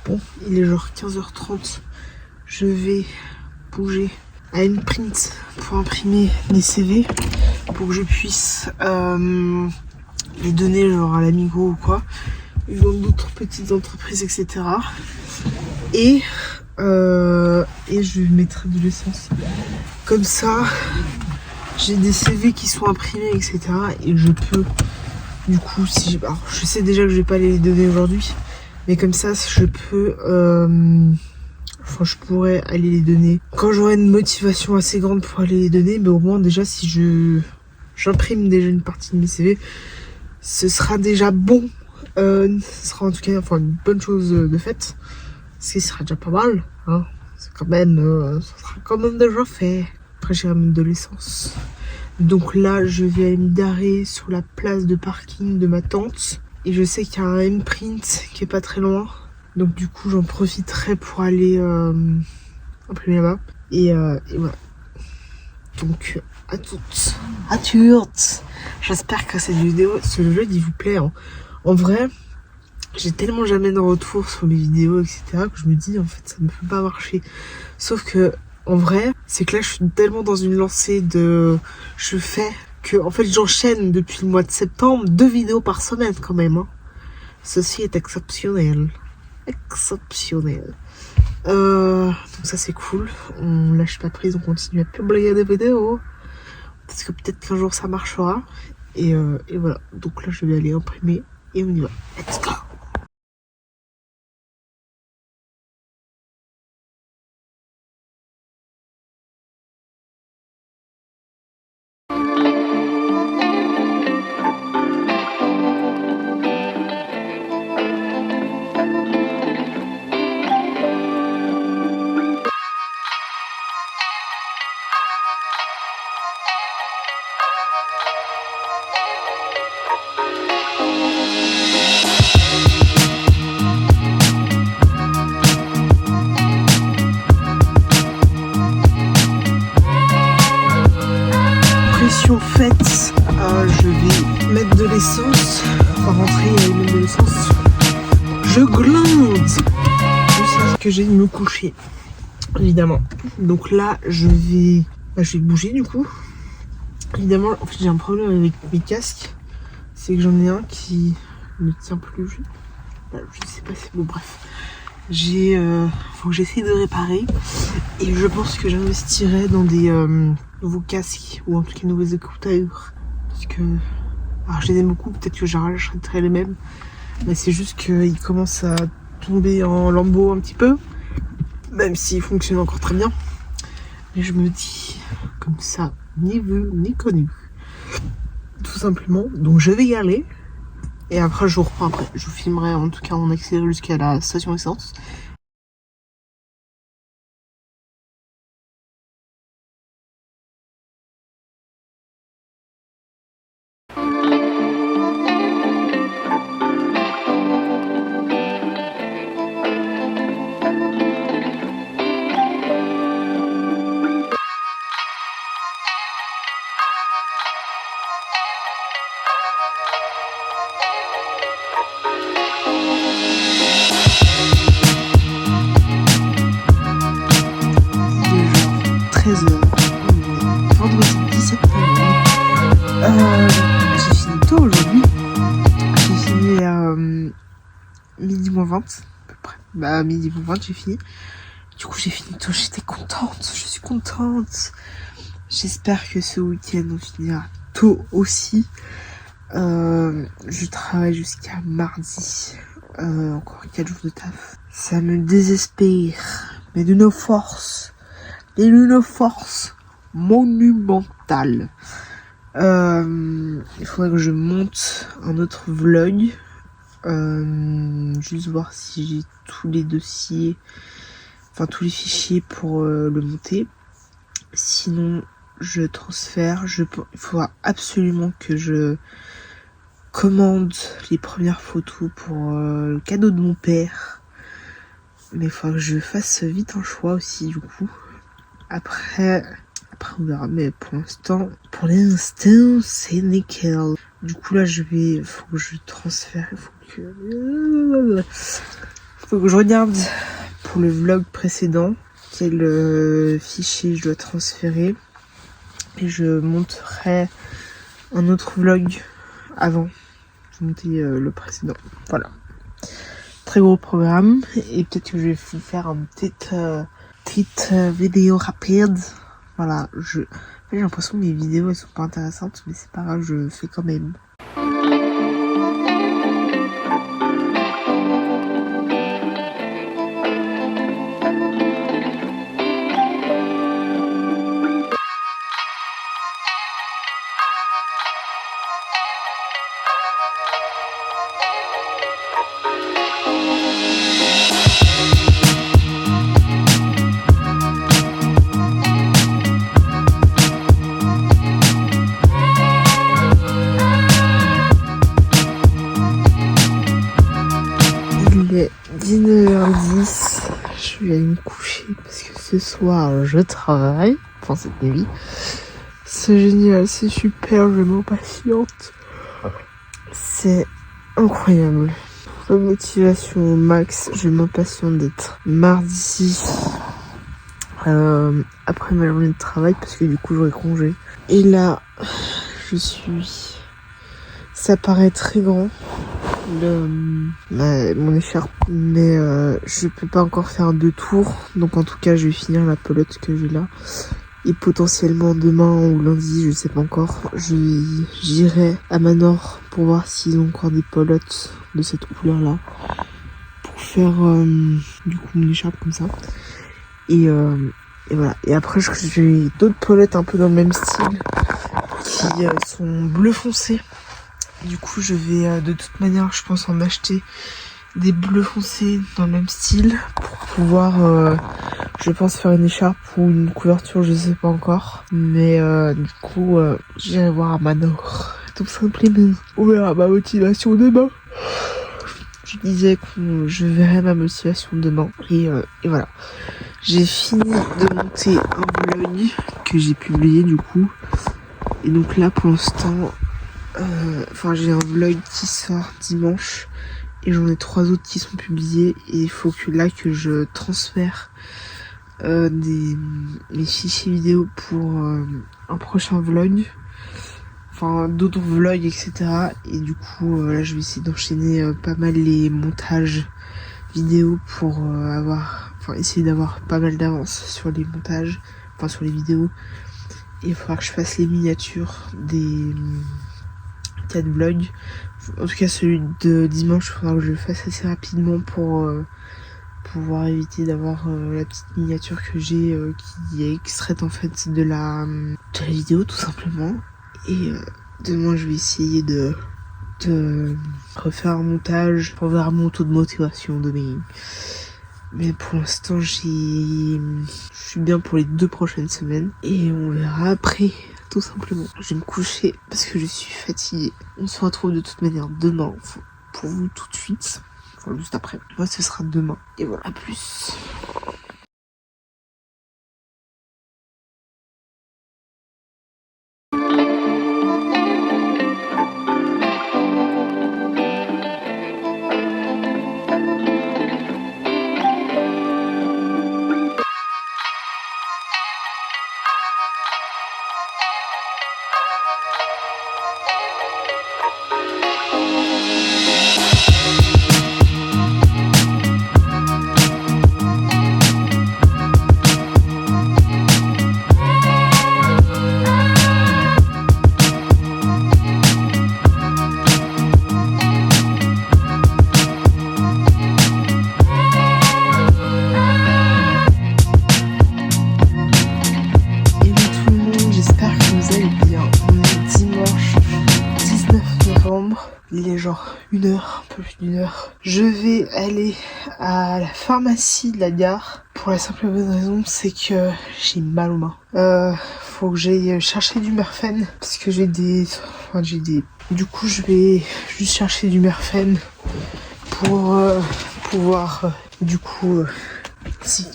Bon, il est genre 15h30. Je vais bouger à une print pour imprimer mes CV pour que je puisse les donner genre à l'Amigo ou quoi, ou dans d'autres petites entreprises, etc. Et je mettrai de l'essence. Comme ça, j'ai des CV qui sont imprimés, etc. Et je peux, du coup, si alors, je sais déjà que je vais pas les donner aujourd'hui, mais comme ça, je peux enfin, je pourrais aller les donner quand j'aurai une motivation assez grande pour aller les donner. Mais au moins déjà, si j'imprime déjà une partie de mes CV, ce sera déjà bon. Ce sera en tout cas enfin, une bonne chose de faite. Ce qui sera déjà pas mal. Hein. C'est quand même, ça sera quand même déjà fait. Après, j'irai mettre de l'essence. Donc là, je vais aller me garer sur la place de parking de ma tante. Et je sais qu'il y a un M-Print qui est pas très loin. Donc du coup j'en profiterai pour aller imprimer là-bas. Et voilà. Donc à toutes. À toutes. J'espère que cette vidéo, ce jeu il vous plaît. Hein. En vrai, j'ai tellement jamais de retour sur mes vidéos, etc. que je me dis en fait ça ne peut pas marcher. Sauf que en vrai, c'est que là je suis tellement dans une lancée de... Je fais que en fait j'enchaîne depuis le mois de septembre 2 vidéos par semaine quand même. Hein. Ceci est exceptionnel. Exceptionnel. Donc ça c'est cool. On lâche pas prise, on continue à publier des vidéos. Parce que peut-être qu'un jour ça marchera. Et voilà. Donc là je vais aller imprimer et on y va. Let's go. je glande jusqu'à ce que j'aille me coucher, évidemment. Donc là, je vais bouger du coup. Évidemment, en fait, j'ai un problème avec mes casques. C'est que j'en ai un qui ne tient plus. Je sais pas si... Bon, bref. Faut que j'essaie de réparer. Et je pense que j'investirai dans des nouveaux casques. Ou en tout cas, nouveaux écouteurs. Parce que... Alors, je les aime beaucoup. Peut-être que j'achèterai les mêmes. Mais c'est juste qu'ils commencent à tomber en lambeaux un petit peu. Même s'ils fonctionnent encore très bien. Mais je me dis... Comme ça, ni vu, ni connu. Tout simplement. Donc, je vais y aller. Et après, je vous reprends après. Je vous filmerai en tout cas en accéléré jusqu'à la station essence. Vendredi 17 novembre. J'ai fini tôt aujourd'hui. J'ai fini à midi moins 20 à peu près. Bah midi moins 20 j'ai fini. Du coup j'ai fini tôt, j'étais contente, je suis contente. J'espère que ce week-end on finira tôt aussi. Je travaille jusqu'à mardi. Encore 4 jours de taf. Ça me désespère. Mais d'une force monumentale. Il faudrait que je monte un autre vlog. Juste voir si j'ai tous les dossiers, enfin tous les fichiers pour le monter. Sinon, je transfère. Il faudra absolument que je commande les premières photos pour le cadeau de mon père. Mais il faudra que je fasse vite un choix aussi du coup. Après on verra, mais pour l'instant, c'est nickel. Du coup là faut que je transfère, faut que je regarde pour le vlog précédent quel fichier je dois transférer. Et je monterai un autre vlog avant de monter le précédent. Voilà. Très gros programme. Et peut-être que je vais vous faire une petite vidéo rapide. Voilà, j'ai l'impression que mes vidéos elles sont pas intéressantes, mais c'est pas grave, je fais quand même. Il est 19h10, je vais aller me coucher parce que ce soir je travaille, enfin cette nuit. C'est génial, c'est super, je m'impatiente. C'est incroyable. La motivation au max, je m'impatiente d'être mardi après ma journée de travail parce que du coup j'aurai congé. Et là, ça paraît très grand. Mon écharpe, mais je peux pas encore faire 2 tours, donc en tout cas je vais finir la pelote que j'ai là et potentiellement demain ou lundi, je sais pas encore, j'irai à Manor pour voir s'ils ont encore des pelotes de cette couleur là pour faire du coup mon écharpe comme ça et voilà. Et après j'ai d'autres pelotes un peu dans le même style qui sont bleu foncé. Du coup, je vais de toute manière, je pense en acheter des bleus foncés dans le même style pour pouvoir, je pense faire une écharpe ou une couverture, je sais pas encore. Mais du coup, j'irai voir à Manor, tout simplement. On verra ma motivation demain. Je disais que je verrai ma motivation demain et voilà. J'ai fini de monter un vlog que j'ai publié du coup. Et donc là, pour l'instant... j'ai un vlog qui sort dimanche et j'en ai 3 autres qui sont publiés et il faut que je transfère mes fichiers vidéo pour un prochain vlog, enfin d'autres vlogs, etc. Et du coup là je vais essayer d'enchaîner pas mal les montages vidéo pour essayer d'avoir pas mal d'avance sur les montages, enfin sur les vidéos. Et il faudra que je fasse les miniatures des 4 vlogs. En tout cas celui de dimanche, il faudra que je le fasse assez rapidement pour pouvoir éviter d'avoir la petite miniature que j'ai qui est extraite en fait de la vidéo tout simplement. Et demain je vais essayer de refaire un montage pour voir mon taux de motivation demain. Mais pour l'instant je suis bien pour les 2 prochaines semaines et on verra après tout simplement. Je vais me coucher parce que je suis fatiguée. On se retrouve de toute manière demain pour vous tout de suite. Enfin, juste après. Moi ce sera demain. Et voilà, à plus. Il est genre 1h, un peu plus d'1h. Je vais aller à la pharmacie de la gare. Pour la simple et bonne raison, c'est que j'ai mal aux mains. Faut que j'aille chercher du Murphen. Parce que Du coup, je vais juste chercher du Murphen pour pouvoir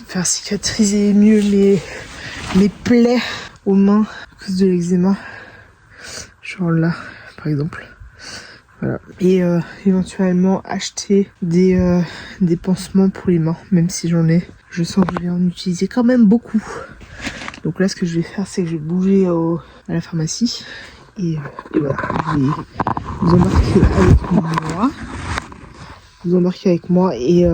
faire cicatriser mieux mes plaies aux mains à cause de l'eczéma. Genre là, par exemple. Voilà. Et éventuellement acheter des pansements pour les mains, même si j'en ai. Je sens que je vais en utiliser quand même beaucoup. Donc là, ce que je vais faire, c'est que je vais bouger à la pharmacie. Et voilà, je vais vous embarquer avec moi. Et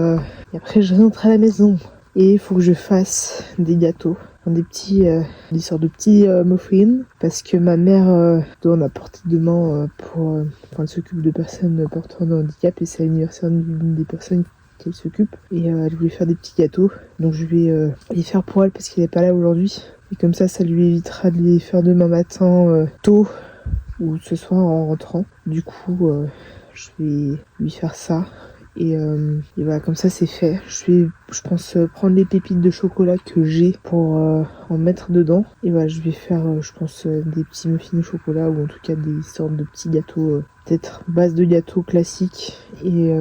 après, je rentre à la maison. Et il faut que je fasse des gâteaux. Des sortes de petits muffins, parce que ma mère doit en apporter demain elle s'occupe de personnes portant de handicap et c'est l'anniversaire d'une des personnes qu'elle s'occupe et elle voulait faire des petits gâteaux, donc je vais les faire pour elle parce qu'elle n'est pas là aujourd'hui et comme ça lui évitera de les faire demain matin tôt ou ce soir en rentrant. Du coup je vais lui faire ça. Et voilà, comme ça c'est fait. Je pense prendre les pépites de chocolat que j'ai pour en mettre dedans. Et voilà, je vais faire, je pense, des petits muffins au chocolat ou en tout cas des sortes de petits gâteaux, peut-être base de gâteau classique et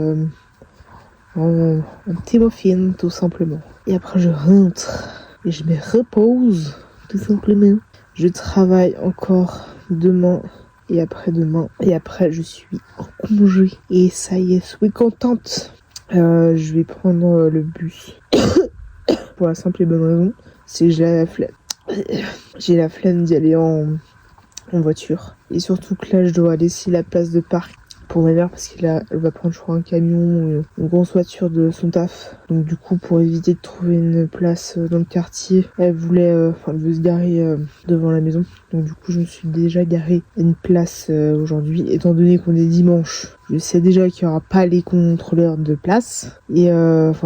un petit muffin tout simplement. Et après je rentre et je me repose tout simplement. Je travaille encore demain et après-demain. Et après, je suis en congé. Et ça y est, je suis contente. Je vais prendre le bus. Pour la simple et bonne raison, c'est que j'ai la flemme d'y aller en voiture. Et surtout que là, je dois laisser la place de parc pour ma mère parce qu'elle va prendre, je crois, un camion, une grosse voiture de son taf. Donc du coup, pour éviter de trouver une place dans le quartier, elle veut se garer devant la maison. Donc du coup, je me suis déjà garée à une place aujourd'hui, étant donné qu'on est dimanche. Je sais déjà qu'il n'y aura pas les contrôleurs de place et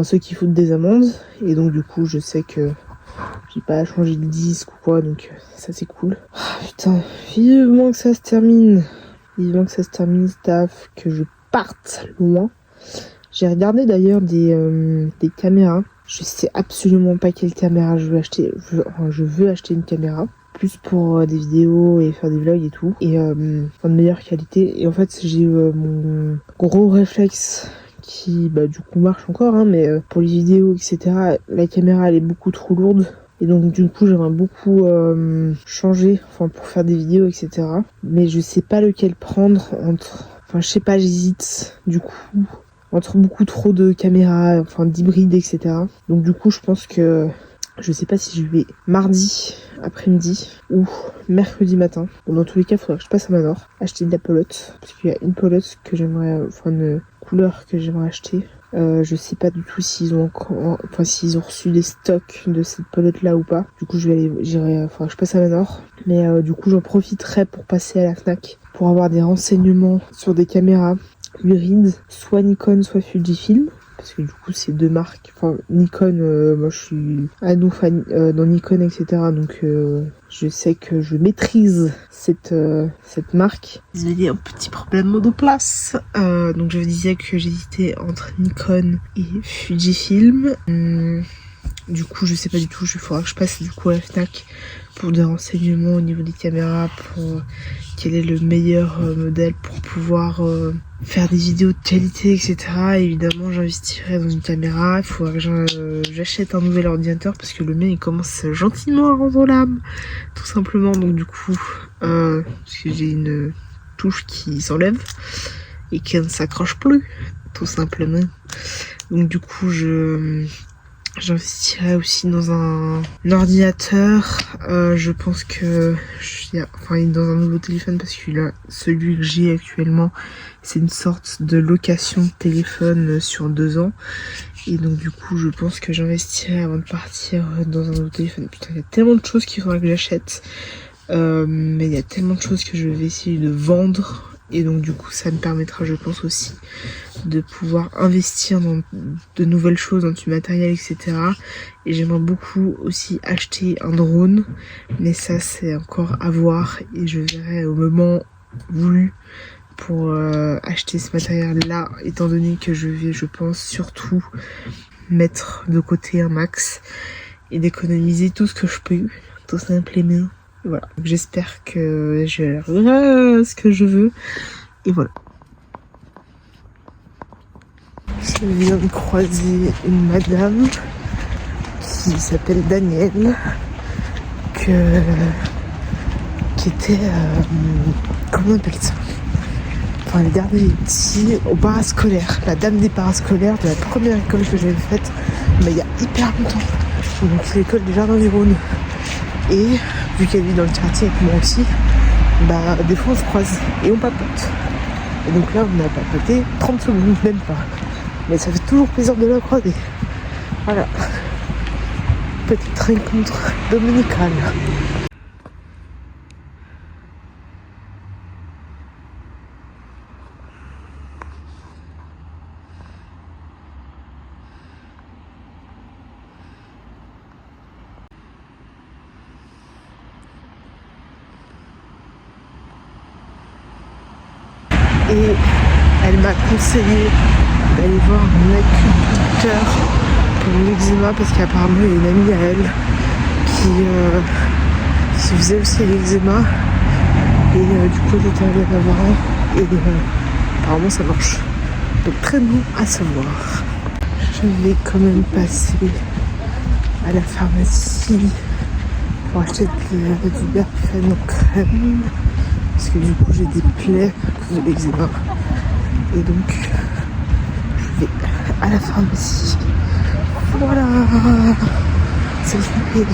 ceux qui foutent des amendes. Et donc du coup, je sais que j'ai pas à changer de disque ou quoi, donc ça c'est cool. Putain, vivement que ça se termine. Vivement que ça se termine, staff, que je parte loin. J'ai regardé d'ailleurs des caméras. Je sais absolument pas quelle caméra je veux acheter. Je veux acheter une caméra. Plus pour des vidéos et faire des vlogs et tout. Et de meilleure qualité. Et en fait, j'ai mon gros réflexe qui, du coup, marche encore. Mais pour les vidéos, etc., la caméra, elle est beaucoup trop lourde. Et donc du coup j'aimerais beaucoup changer pour faire des vidéos etc. Mais je sais pas lequel prendre je sais pas, j'hésite du coup entre beaucoup trop de caméras, enfin d'hybrides, etc. Donc du coup, je pense que je sais pas si je vais mardi après-midi ou mercredi matin. Bon, dans tous les cas, il faudrait que je passe à Manor, acheter de la pelote. Parce qu'il y a une pelote que j'aimerais, enfin une couleur que j'aimerais acheter. Je sais pas du tout s'ils ont encore, enfin s'ils ont reçu des stocks de cette pelote là ou pas. Du coup, j'irai, enfin je passe à Manor. Mais du coup, j'en profiterai pour passer à la Fnac pour avoir des renseignements sur des caméras hybrides, soit Nikon, soit Fujifilm. Parce que du coup, c'est deux marques. Enfin, Nikon, moi je suis à nous fan dans Nikon, etc. Donc je sais que je maîtrise cette marque. Désolé, un petit problème de place. Donc je vous disais que j'hésitais entre Nikon et Fujifilm. Du coup, je sais pas du tout. Il faudra que je passe du coup à la Fnac pour des renseignements au niveau des caméras, pour quel est le meilleur modèle pour pouvoir faire des vidéos de qualité, etc. Et évidemment, j'investirai dans une caméra. Il faudra que j'achète un nouvel ordinateur parce que le mien il commence gentiment à rendre l'âme, tout simplement. Donc du coup, parce que j'ai une touche qui s'enlève et qui ne s'accroche plus, tout simplement. Donc du coup, j'investirai aussi dans un ordinateur. Je pense que il est dans un nouveau téléphone parce que là, celui que j'ai actuellement, c'est une sorte de location de téléphone sur 2 ans. Et donc du coup, je pense que j'investirai avant de partir dans un nouveau téléphone. Putain, il y a tellement de choses qu'il faudra que j'achète. Mais il y a tellement de choses que je vais essayer de vendre. Et donc du coup, ça me permettra, je pense aussi, de pouvoir investir dans de nouvelles choses, dans du matériel, etc. Et j'aimerais beaucoup aussi acheter un drone, mais ça c'est encore à voir et je verrai au moment voulu pour acheter ce matériel là, étant donné que je vais, je pense, surtout mettre de côté un max et d'économiser tout ce que je peux, tout simplement. Voilà, j'espère que je ce que je veux et voilà. Je viens de croiser une madame qui s'appelle Danielle, qui était, comment on appelle ça, enfin elle gardait les petits au parascolaire, la dame des parascolaires de la première école que j'avais faite, mais il y a hyper longtemps. Donc c'est l'école des Jardins du Rhône. Et vu qu'elle vit dans le quartier avec moi aussi, bah des fois on se croise et on papote. Et donc là on a papoté 30 secondes, même pas. Mais ça fait toujours plaisir de la croiser. Voilà. Petite rencontre dominicale. Et elle m'a conseillé d'aller voir un acupuncteur pour l'eczéma parce qu'apparemment il y a une amie à elle qui faisait aussi l'eczéma et du coup elle était allée la voir et apparemment ça marche. Donc très bon à savoir. Je vais quand même passer à la pharmacie pour acheter du Ibuprofène en crème parce que du coup j'ai des plaies à cause de l'eczéma et donc je vais à la pharmacie. Voilà, ça me fait plaisir.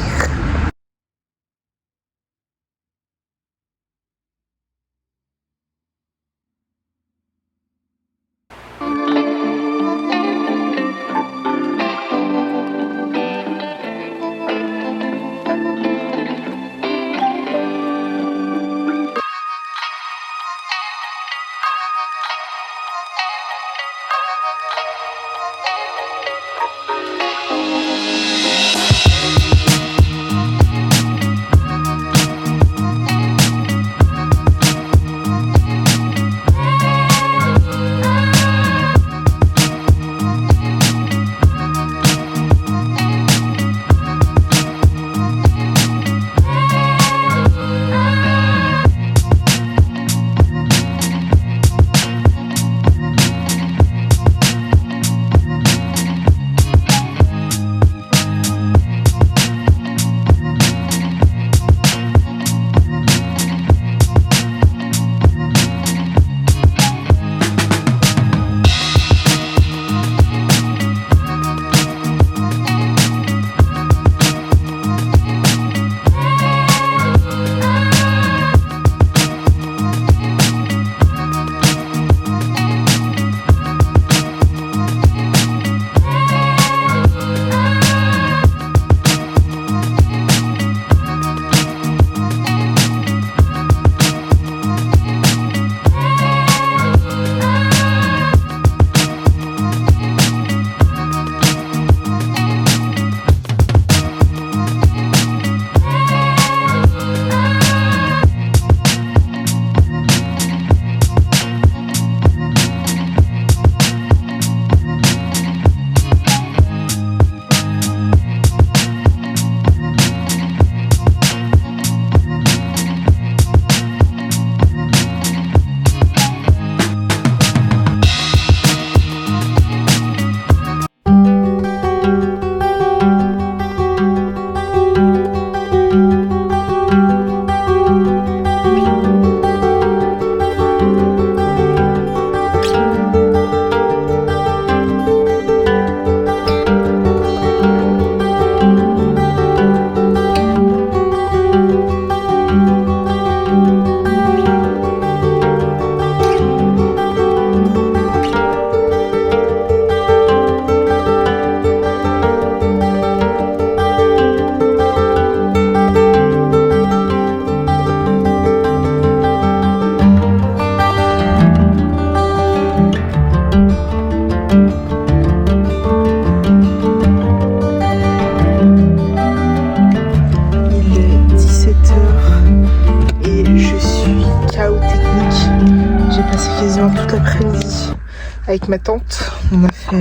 avec ma tante. On a fait...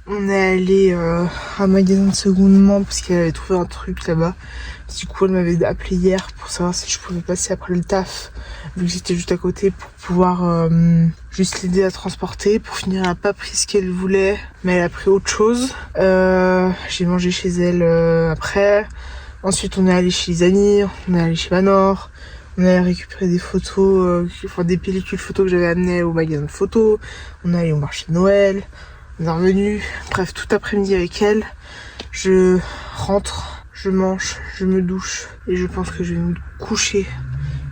on est allé à un magasin de seconde main parce qu'elle avait trouvé un truc là-bas. Du coup, elle m'avait appelé hier pour savoir si je pouvais passer après le taf, vu que j'étais juste à côté, pour pouvoir juste l'aider à transporter. Pour finir, elle n'a pas pris ce qu'elle voulait, mais elle a pris autre chose. J'ai mangé chez elle après. Ensuite, on est allé chez les amis, on est allé chez Manor. On a récupéré des photos, des pellicules photos que j'avais amenées au magasin de photos. On est allé au marché de Noël. On est revenu. Bref, tout après-midi avec elle. Je rentre, je mange, je me douche et je pense que je vais me coucher.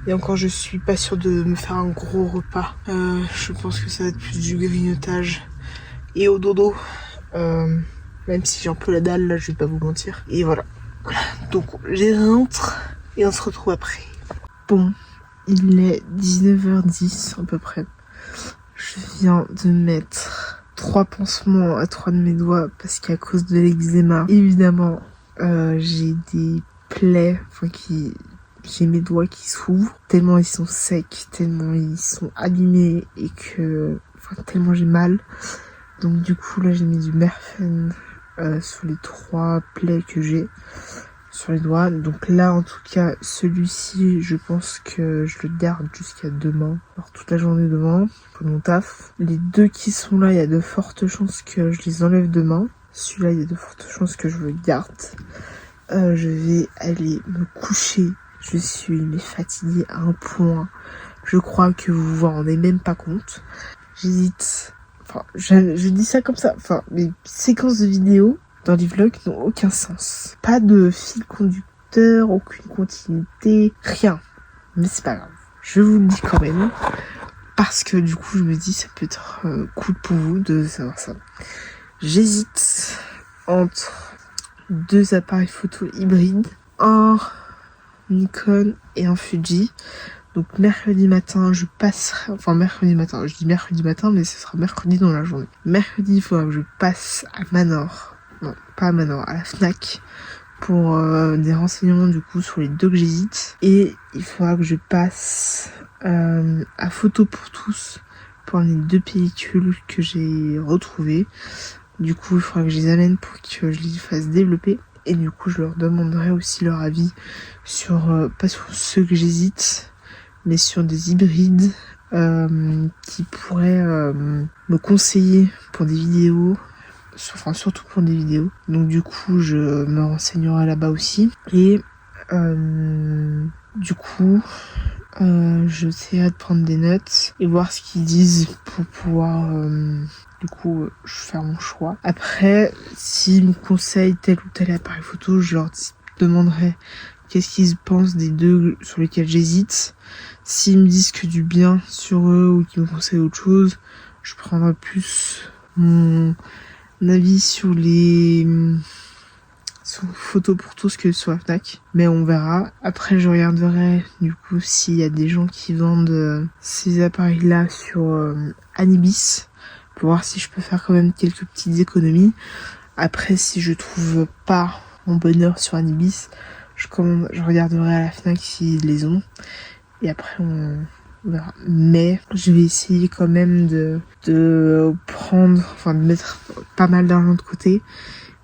Et encore, je suis pas sûre de me faire un gros repas. Je pense que ça va être plus du grignotage et au dodo. Même si j'ai un peu la dalle, là, je vais pas vous mentir. Et voilà. Donc, je rentre et on se retrouve après. Bon, il est 19h10 à peu près. Je viens de mettre 3 pansements à 3 de mes doigts parce qu'à cause de l'eczéma, évidemment, j'ai des plaies, j'ai mes doigts qui s'ouvrent tellement ils sont secs, tellement ils sont abîmés et que, tellement j'ai mal. Donc du coup là j'ai mis du Merfen sur les 3 plaies que j'ai sur les doigts. Donc là en tout cas celui-ci je pense que je le garde jusqu'à demain, alors toute la journée demain pour mon taf. Les 2 qui sont là, il y a de fortes chances que je les enlève demain. Celui-là il y a de fortes chances que je le garde. Je vais aller me coucher. Je suis fatiguée à un point, je crois que vous vous en rendez même pas compte. J'hésite, je dis ça comme ça, mes séquences de vidéos dans les vlogs n'ont aucun sens. Pas de fil conducteur, aucune continuité, rien. Mais c'est pas grave, je vous le dis quand même. Parce que du coup, je me dis, ça peut être cool pour vous de savoir ça. J'hésite entre 2 appareils photo hybrides, un Nikon et un Fuji. Donc mercredi matin, je passerai... mercredi matin, je dis mercredi matin, mais ce sera mercredi dans la journée. Mercredi, il faudra que je passe à Manor. Non, pas à Manor, à la Fnac. Pour des renseignements du coup sur les 2 que j'hésite. Et il faudra que je passe à Photo pour tous pour les 2 pellicules que j'ai retrouvées. Du coup, il faudra que je les amène pour que je les fasse développer. Et du coup, je leur demanderai aussi leur avis sur, pas sur ceux que j'hésite, mais sur des hybrides qui pourraient me conseiller pour des vidéos, surtout pour des vidéos. Donc du coup, je me renseignerai là-bas aussi. Et du coup, j'essaierai de prendre des notes et voir ce qu'ils disent pour pouvoir faire mon choix. Après, s'ils me conseillent tel ou tel appareil photo, je leur demanderai qu'est-ce qu'ils pensent des 2 sur lesquels j'hésite. S'ils me disent que du bien sur eux ou qu'ils me conseillent autre chose, je prendrai plus mon avis sur les photos pour tous que sur la Fnac. Mais on verra. Après, je regarderai du coup s'il y a des gens qui vendent ces appareils-là sur Anibis pour voir si je peux faire quand même quelques petites économies. Après, si je trouve pas mon bonheur sur Anibis, je regarderai à la Fnac s'ils les ont. Et après, on verra. Mais je vais essayer quand même de mettre pas mal d'argent de côté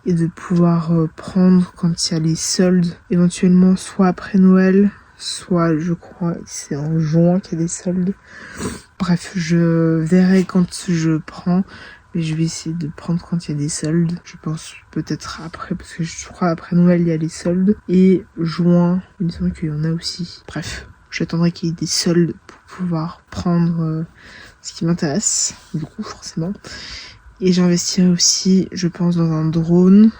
et de pouvoir prendre quand il y a les soldes, éventuellement soit après Noël, soit je crois que c'est en juin qu'il y a des soldes. Bref, je verrai quand je prends, mais je vais essayer de prendre quand il y a des soldes. Je pense peut-être après, parce que je crois après Noël il y a les soldes. Et juin, il me semble qu'il y en a aussi. Bref, j'attendrai qu'il y ait des soldes pour pouvoir prendre ce qui m'intéresse, du coup forcément. Et j'investirai aussi, je pense, dans un drone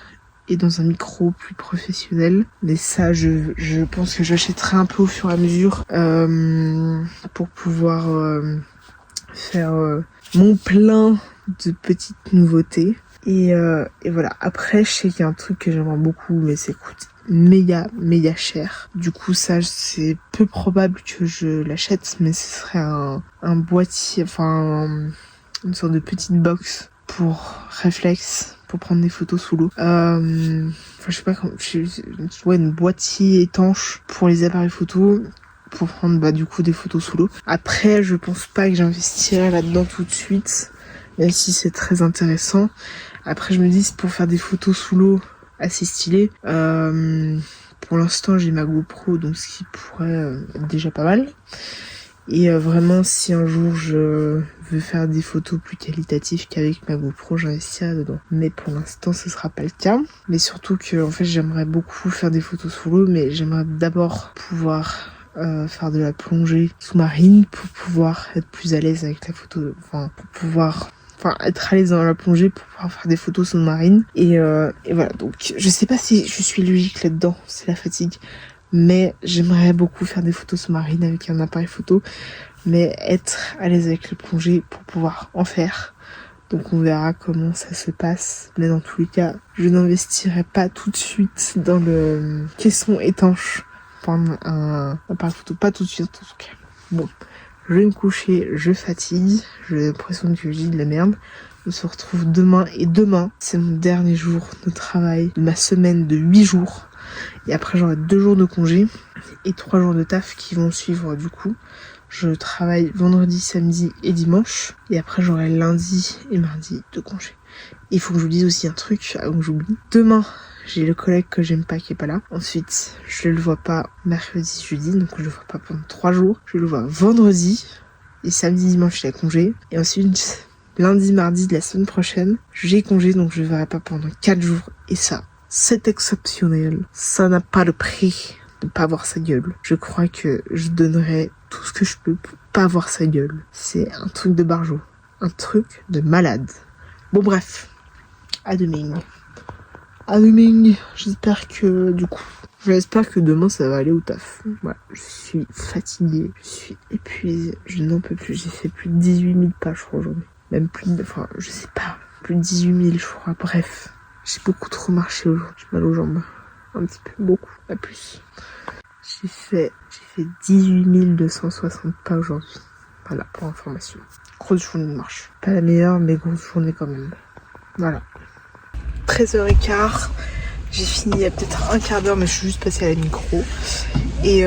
et dans un micro plus professionnel. Mais ça, je pense que j'achèterai un peu au fur et à mesure pour pouvoir faire mon plein de petites nouveautés. Et voilà. Après, je sais qu'il y a un truc que j'aimerais beaucoup, mais ça coûte méga cher. Du coup, ça, c'est peu probable que je l'achète, mais ce serait un boîtier, une sorte de petite box pour réflexe, pour prendre des photos sous l'eau. Je sais pas comment, une boîtier étanche pour les appareils photo pour prendre du coup des photos sous l'eau. Après, je pense pas que j'investirai là-dedans tout de suite, même si c'est très intéressant. Après, je me dis, c'est pour faire des photos sous l'eau assez stylées. Pour l'instant, j'ai ma GoPro, donc ce qui pourrait être déjà pas mal. Et vraiment, si un jour je veux faire des photos plus qualitatives qu'avec ma GoPro, j'investirai dedans. Mais pour l'instant, ce sera pas le cas. Mais surtout que, en fait, j'aimerais beaucoup faire des photos sous l'eau, mais j'aimerais d'abord pouvoir faire de la plongée sous-marine pour pouvoir être plus à l'aise avec la photo. Enfin, pour pouvoir... Enfin, être à l'aise dans la plongée pour pouvoir faire des photos sous-marines. Et voilà, donc je sais pas si je suis logique là-dedans, c'est la fatigue. Mais j'aimerais beaucoup faire des photos sous-marines avec un appareil photo, mais être à l'aise avec le plongée pour pouvoir en faire. Donc on verra comment ça se passe. Mais dans tous les cas, je n'investirai pas tout de suite dans le caisson étanche pour un appareil photo. Pas tout de suite en tout cas. Bon, je vais me coucher, je fatigue. J'ai l'impression que je dis de la merde. On se retrouve demain. Et demain, c'est mon dernier jour de travail de ma semaine de 8 jours. Et après, j'aurai 2 jours de congé et 3 jours de taf qui vont suivre du coup. Je travaille vendredi, samedi et dimanche. Et après, j'aurai lundi et mardi de congé. Il faut que je vous dise aussi un truc avant que j'oublie. Demain, j'ai le collègue que j'aime pas qui est pas là. Ensuite, je le vois pas mercredi, jeudi. Donc je le vois pas pendant 3 jours. Je le vois vendredi. Et samedi, dimanche, il a congé. Et ensuite, lundi, mardi de la semaine prochaine, j'ai congé. Donc je le verrai pas pendant 4 jours. Et ça, c'est exceptionnel. Ça n'a pas de prix de pas voir sa gueule. Je crois que je donnerais tout ce que je peux pour pas voir sa gueule. C'est un truc de barjot. Un truc de malade. Bon bref. À demain. À demain. J'espère que du coup... J'espère que demain ça va aller au taf. Voilà. Je suis fatiguée. Je suis épuisée. Je n'en peux plus. J'ai fait plus de 18 000 pas je crois aujourd'hui. Même plus de... Enfin je sais pas. Plus de 18 000 je crois. Bref. J'ai beaucoup trop marché aujourd'hui. J'ai mal aux jambes. Un petit peu. Beaucoup. Pas plus. J'ai fait 18 260 pas aujourd'hui. Voilà, pour information. Grosse journée de marche. Pas la meilleure, mais grosse journée quand même. Voilà. 13h15. J'ai fini il y a peut-être un quart d'heure, mais je suis juste passée à la micro. Et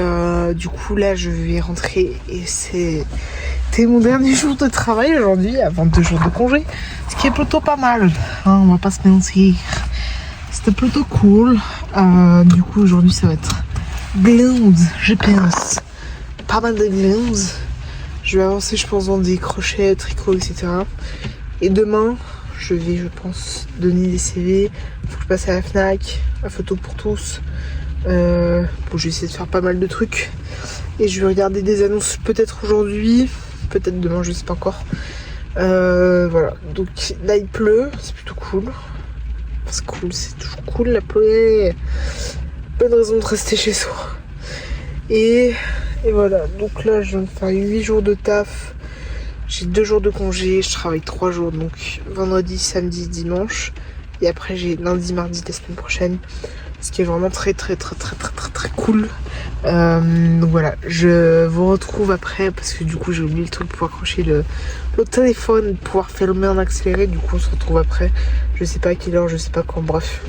du coup, là, je vais rentrer. Et c'était mon dernier jour de travail aujourd'hui, avant 2 jours de congé. Ce qui est plutôt pas mal. Hein, on va pas se mentir. C'était plutôt cool. Du coup, aujourd'hui, ça va être glande, je pense. Pas mal de glande. Je vais avancer, je pense, dans des crochets, tricots, etc. Et demain, je vais, je pense, donner des CV. Faut que je passe à la Fnac, à Photo pour tous. Bon, je vais essayer de faire pas mal de trucs. Et je vais regarder des annonces peut-être aujourd'hui, peut-être demain, je sais pas encore. Voilà. Donc là, il pleut, c'est plutôt cool. C'est cool, c'est toujours cool la pluie. Bonne raison de rester chez soi. Et voilà, donc là je viens de faire 8 jours de taf. J'ai 2 jours de congé, je travaille 3 jours, donc vendredi, samedi, dimanche. Et après j'ai lundi, mardi de la semaine prochaine. Ce qui est vraiment très cool. Donc voilà, je vous retrouve après parce que du coup j'ai oublié le truc pour accrocher le téléphone, pouvoir filmer en accéléré. Du coup on se retrouve après. Je sais pas à quelle heure, je sais pas quand, bref.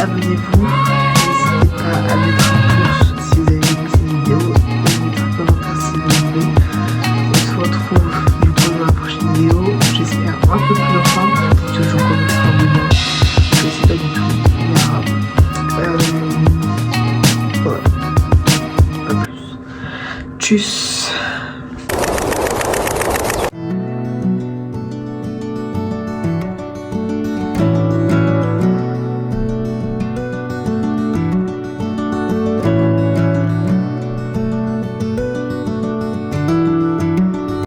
Abonnez-vous, n'hésitez pas à mettre un pouce si vous avez aimé cette vidéo, et mettre un commentaire si vous voulez. On se retrouve du coup dans la prochaine vidéo, j'espère un peu plus en forme, parce que j'en commence un moment, je sais pas du tout, on verra. Voilà, à plus. Tchuss.